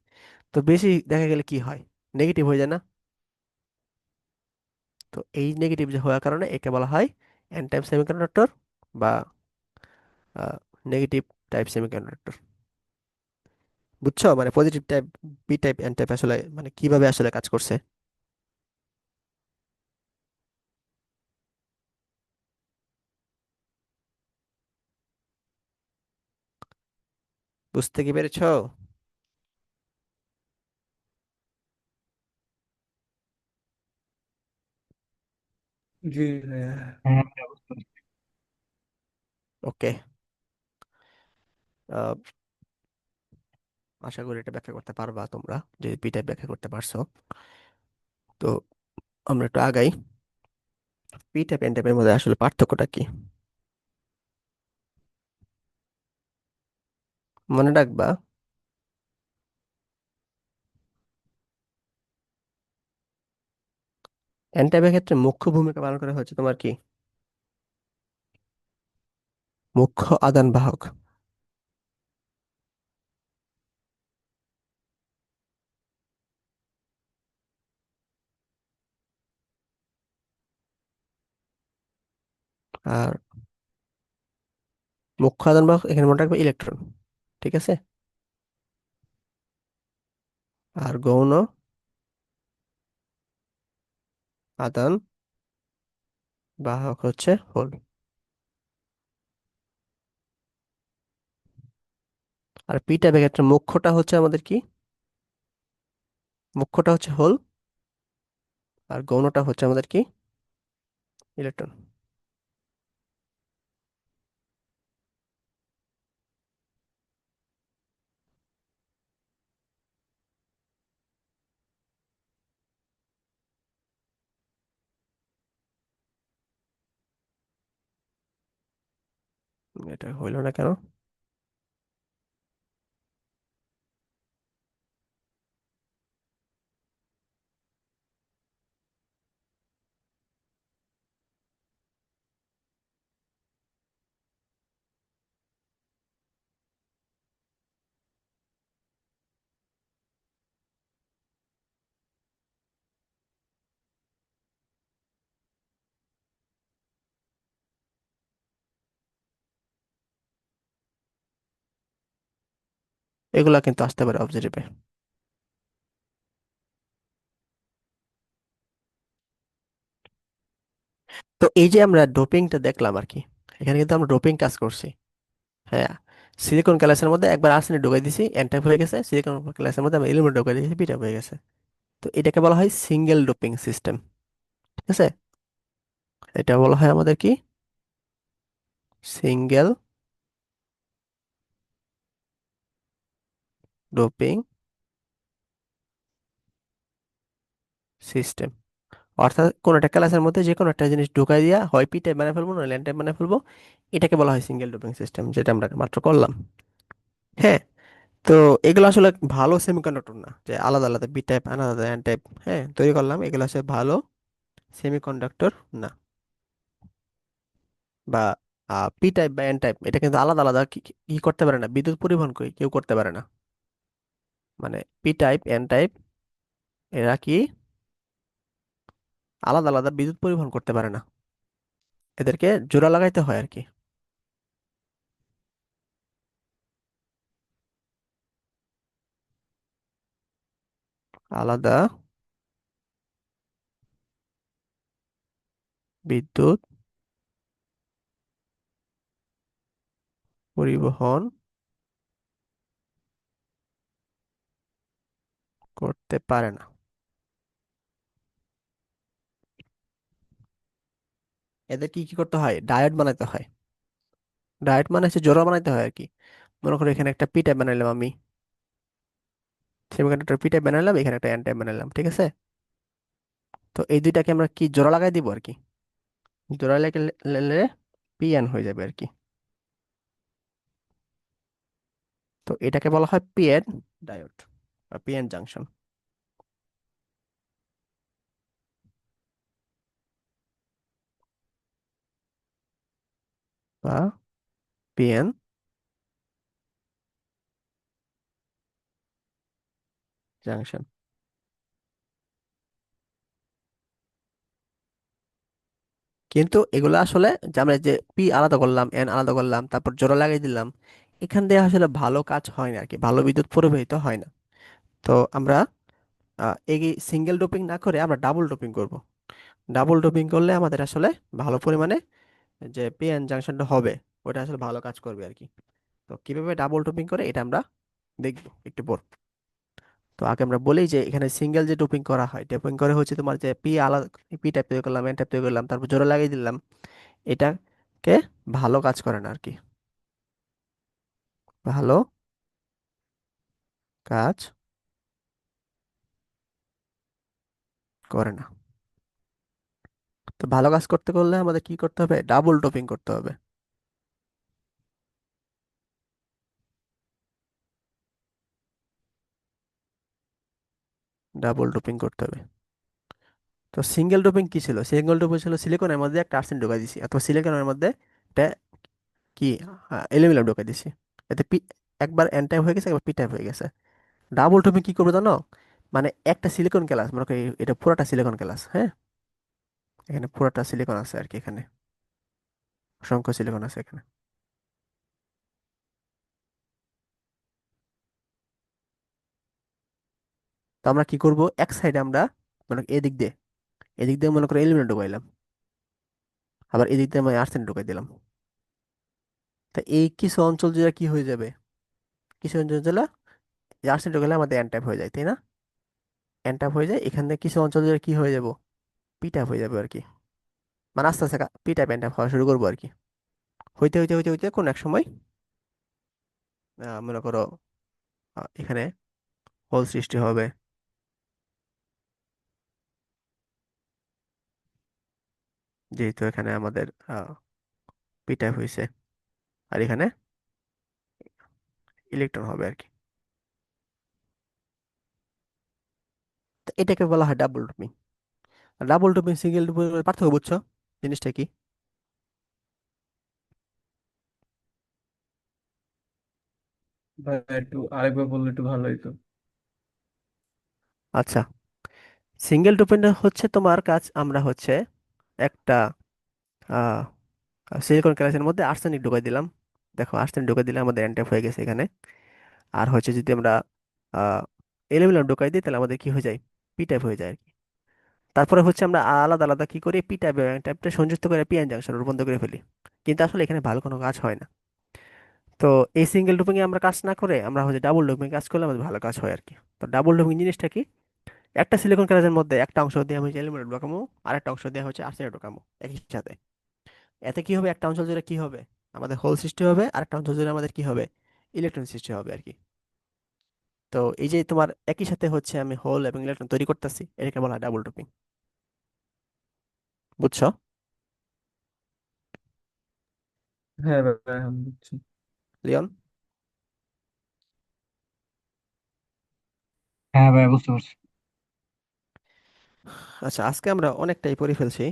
[SPEAKER 1] তো বেশি দেখা গেলে কি হয়, নেগেটিভ হয়ে যায় না? তো এই নেগেটিভ যে হওয়ার কারণে একে বলা হয় এন টাইপ সেমিকন্ডাক্টর বা নেগেটিভ টাইপ সেমিকন্ডাক্টর। বুঝছো, মানে positive type, P type, N type আসলে মানে কিভাবে আসলে কাজ করছে। বুঝতে কি পেরেছো?
[SPEAKER 2] জি ভাইয়া।
[SPEAKER 4] হ্যাঁ ভাইয়া, বুঝতে পারছি।
[SPEAKER 1] ওকে, আশা করি এটা ব্যাখ্যা করতে পারবা তোমরা, যদি পি টাইপ ব্যাখ্যা করতে পারছো। তো আমরা একটু আগাই। পি টাইপ এন টাইপের মধ্যে আসলে পার্থক্যটা কি মনে রাখবা। এন টাইপের ক্ষেত্রে মুখ্য ভূমিকা পালন করা হচ্ছে তোমার কি, মুখ্য আদান বাহক। আর মুখ্য আদান বাহক এখানে মনে রাখবে ইলেকট্রন, ঠিক আছে। আর গৌণ আদান বাহক হচ্ছে হোল। আর পি টাইপের ক্ষেত্রে মুখ্যটা হচ্ছে আমাদের কি, মুখ্যটা হচ্ছে হোল, আর গৌণটা হচ্ছে আমাদের কি, ইলেকট্রন। এটা হইলো না কেন? এগুলা কিন্তু আসতে পারে অবজেক্টিভে। তো এই যে আমরা ডোপিংটা দেখলাম আর কি, এখানে কিন্তু আমরা ডোপিং কাজ করছি। হ্যাঁ, সিলিকন গ্যালাসের মধ্যে একবার আর্সেনিক ঢুকাই দিছি, এন টাইপ হয়ে গেছে। সিলিকন গ্যালাসের মধ্যে আমরা অ্যালুমিনিয়াম ঢুকাই দিয়েছি, পি টাইপ হয়ে গেছে। তো এটাকে বলা হয় সিঙ্গেল ডোপিং সিস্টেম, ঠিক আছে। এটা বলা হয় আমাদের কি, সিঙ্গেল ডোপিং সিস্টেম। অর্থাৎ কোন একটা ক্লাসের মধ্যে যে কোনো একটা জিনিস ঢুকাই দিয়া হয় পি টাইপ বানায় ফেলবো, নয় এন টাইপ বানায় ফেলবো। এটাকে বলা হয় সিঙ্গেল ডোপিং সিস্টেম, যেটা আমরা মাত্র করলাম। হ্যাঁ, তো এগুলো আসলে ভালো সেমিকন্ডাক্টর না, যে আলাদা আলাদা বি টাইপ আলাদা এন টাইপ হ্যাঁ তৈরি করলাম, এগুলো আসলে ভালো সেমিকন্ডাক্টর না। বা পি টাইপ বা এন টাইপ এটা কিন্তু আলাদা আলাদা কি কি কি করতে পারে না, বিদ্যুৎ পরিবহন কই কেউ করতে পারে না। মানে পি টাইপ এন টাইপ এরা কি আলাদা আলাদা বিদ্যুৎ পরিবহন করতে পারে না, এদেরকে জোড়া লাগাইতে হয় আর কি। আলাদা বিদ্যুৎ পরিবহন করতে পারে না। এদের কি কি করতে হয়, ডায়োড বানাইতে হয়। ডায়োড মানে হচ্ছে জোড়া বানাইতে হয় আর কি। মনে করো এখানে একটা পি টাইপ বানাইলাম আমি, সেমিকন্ডাক্টর পি টাইপ বানাইলাম, এখানে একটা এন টাইপ বানাইলাম, ঠিক আছে। তো এই দুইটাকে আমরা কি জোড়া লাগাই দিব আর কি, জোড়া লেগে পি এন হয়ে যাবে আর কি। তো এটাকে বলা হয় পি এন ডায়োড বা পি এন জাংশন বা পি এন জাংশন। কিন্তু এগুলো আসলে যে আমরা যে পি আলাদা করলাম, এন আলাদা করলাম, তারপর জোড়া লাগিয়ে দিলাম, এখান দিয়ে আসলে ভালো কাজ হয় না আর কি, ভালো বিদ্যুৎ পরিবাহিত হয় না। তো আমরা এই সিঙ্গেল ডোপিং না করে আমরা ডাবল ডোপিং করব। ডাবল ডোপিং করলে আমাদের আসলে ভালো পরিমাণে যে পি এন জাংশনটা হবে, ওটা আসলে ভালো কাজ করবে আর কি। তো কিভাবে ডাবল ডোপিং করে এটা আমরা দেখবো একটু পর। তো আগে আমরা বলি যে এখানে সিঙ্গেল যে ডোপিং করা হয়, ডোপিং করে হচ্ছে তোমার যে পি আলাদা, পি টাইপ তৈরি করলাম, এন টাইপ তৈরি করলাম, তারপর জোড়া লাগিয়ে দিলাম, এটাকে ভালো কাজ করে না আর কি, ভালো কাজ করে না। তো ভালো কাজ করতে করলে আমাদের কি করতে হবে, ডাবল ডোপিং করতে হবে। ডাবল ডোপিং করতে হবে। তো সিঙ্গেল ডোপিং কি ছিল? সিঙ্গেল ডোপিং ছিল সিলিকনের মধ্যে একটা আর্সেন ঢোকাই দিছি, অথবা সিলিকনের মধ্যে একটা কি অ্যালুমিনিয়াম ঢোকাই দিছি। এতে পি, একবার এন টাইপ হয়ে গেছে, একবার পি টাইপ হয়ে গেছে। ডাবল ডোপিং কি করবে জানো? মানে একটা সিলিকন গ্লাস, মনে করি এটা পুরোটা সিলিকন গ্লাস, হ্যাঁ, এখানে পুরোটা সিলিকন আছে আর কি, এখানে অসংখ্য সিলিকন আছে এখানে। তো আমরা কি করব, এক সাইডে আমরা মানে এদিক দিয়ে মনে করো অ্যালুমিনিয়াম ঢুকাইলাম, আবার এদিক দিয়ে আমি আর্সেন ঢুকাই দিলাম। তা এই কিছু অঞ্চল জুড়ে কি হয়ে যাবে, কিছু অঞ্চল জুড়ে আর্সেন ঢুকালে আমাদের এন টাইপ হয়ে যায়, তাই না? এন টাইপ হয়ে যায়, এখান থেকে কিছু অঞ্চল জুড়ে কি হয়ে যাব, পি টাইপ হয়ে যাবে আর কি। মানে আস্তে আস্তে পি টাইপ এন টাইপ হওয়া শুরু করবো আর কি। হইতে হইতে হইতে হইতে কোন এক সময় মনে করো এখানে হোল সৃষ্টি হবে, যেহেতু এখানে আমাদের পি টাইপ হয়েছে, আর এখানে ইলেকট্রন হবে আর কি। তো এটাকে বলা হয় double doping. Double doping single doping পার্থক্য বুঝছো জিনিসটা কি?
[SPEAKER 2] ভাই একটু আরেকবার বললে একটু ভালো হতো।
[SPEAKER 1] আচ্ছা, সিঙ্গেল ডোপিংটা হচ্ছে তোমার কাজ, আমরা হচ্ছে একটা আহ সিলিকন গ্লাসের মধ্যে আর্সেনিক ঢুকাই দিলাম, দেখো আর্সেনিক ঢুকাই দিলে আমাদের এন টাইপ হয়ে গেছে এখানে। আর হচ্ছে যদি আমরা অ্যালুমিনিয়াম ঢুকাই দিই তাহলে আমাদের কি হয়ে যায়, পি টাইপ হয়ে যায় আর কি। তারপরে হচ্ছে আমরা আলাদা আলাদা কি করি, পি টাইপ এবং টাইপটা সংযুক্ত করে পিএন জাংশন রূপান্তর করে ফেলি। কিন্তু আসলে এখানে ভালো কোনো কাজ হয় না। তো এই সিঙ্গেল ডোপিং এ আমরা কাজ না করে আমরা হচ্ছে ডাবল ডোপিং কাজ করলে আমাদের ভালো কাজ হয় আর কি। তো ডাবল ডোপিং জিনিসটা কি, একটা সিলিকন গ্লাসের মধ্যে একটা অংশ দিয়ে আমি অ্যালুমিনিয়াম ঢোকামো, আর একটা অংশ দিয়ে হচ্ছে আর্সেনাইড ঢোকামো একই সাথে। এতে কি হবে, একটা অঞ্চল জুড়ে কি হবে, আমাদের হোল সৃষ্টি হবে, আর একটা অঞ্চল জুড়ে আমাদের কি হবে, ইলেকট্রন সৃষ্টি হবে আর কি। তো এই যে তোমার একই সাথে হচ্ছে আমি হোল এবং ইলেকট্রন তৈরি করতেছি, এটাকে বলা হয় ডাবল ডোপিং। বুঝছো
[SPEAKER 2] হ্যাঁ ভাই, আমি বুঝছি।
[SPEAKER 1] লিওন?
[SPEAKER 4] হ্যাঁ ভাই, বুঝতে পারছি।
[SPEAKER 1] আচ্ছা, আজকে আমরা অনেকটাই পড়ে ফেলছি,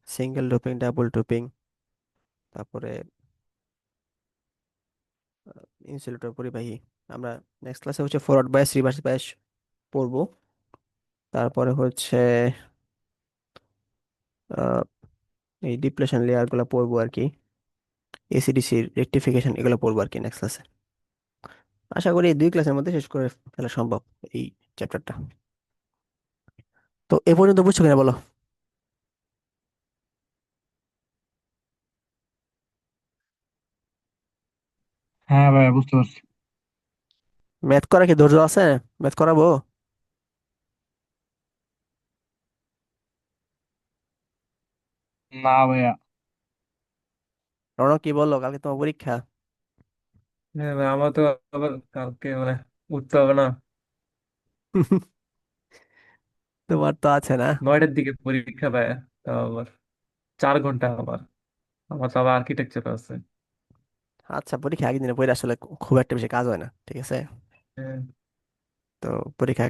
[SPEAKER 1] সিঙ্গেল ডোপিং, ডাবল ডোপিং, তারপরে ইনসুলেটর পরিবাহী। আমরা নেক্সট ক্লাসে হচ্ছে ফরওয়ার্ড বায়াস, রিভার্স বায়াস পড়বো। তারপরে হচ্ছে আহ, এই ডিপ্লেশন লেয়ার গুলো পড়বো আর কি, এসিডিসি রেকটিফিকেশন এগুলো পড়বো আর কি নেক্সট ক্লাসে। আশা করি এই 2 ক্লাসের মধ্যে শেষ করে ফেলা সম্ভব এই চ্যাপ্টারটা। তো এ পর্যন্ত বুঝছো কিনা বলো?
[SPEAKER 4] হ্যাঁ ভাই, বুঝতে পারছি।
[SPEAKER 1] ম্যাথ করা কি ধৈর্য আছে? ম্যাথ করাবো?
[SPEAKER 4] না ভাইয়া।
[SPEAKER 1] রণ কি বললো, কালকে তোমার পরীক্ষা?
[SPEAKER 2] হ্যাঁ ভাই, আমার তো আবার কালকে মানে উঠতে হবে না।
[SPEAKER 1] তোমার তো আছে না?
[SPEAKER 2] 9টার দিকে পরীক্ষা ভাই, তাও আবার 4 ঘন্টা আমার। আমার তো আবার আর্কিটেকচার আছে।
[SPEAKER 1] আচ্ছা, পরীক্ষা আগের দিনে পড়ে আসলে খুব একটা বেশি কাজ হয় না, ঠিক আছে?
[SPEAKER 2] হ্যাঁ।
[SPEAKER 1] তো পরীক্ষা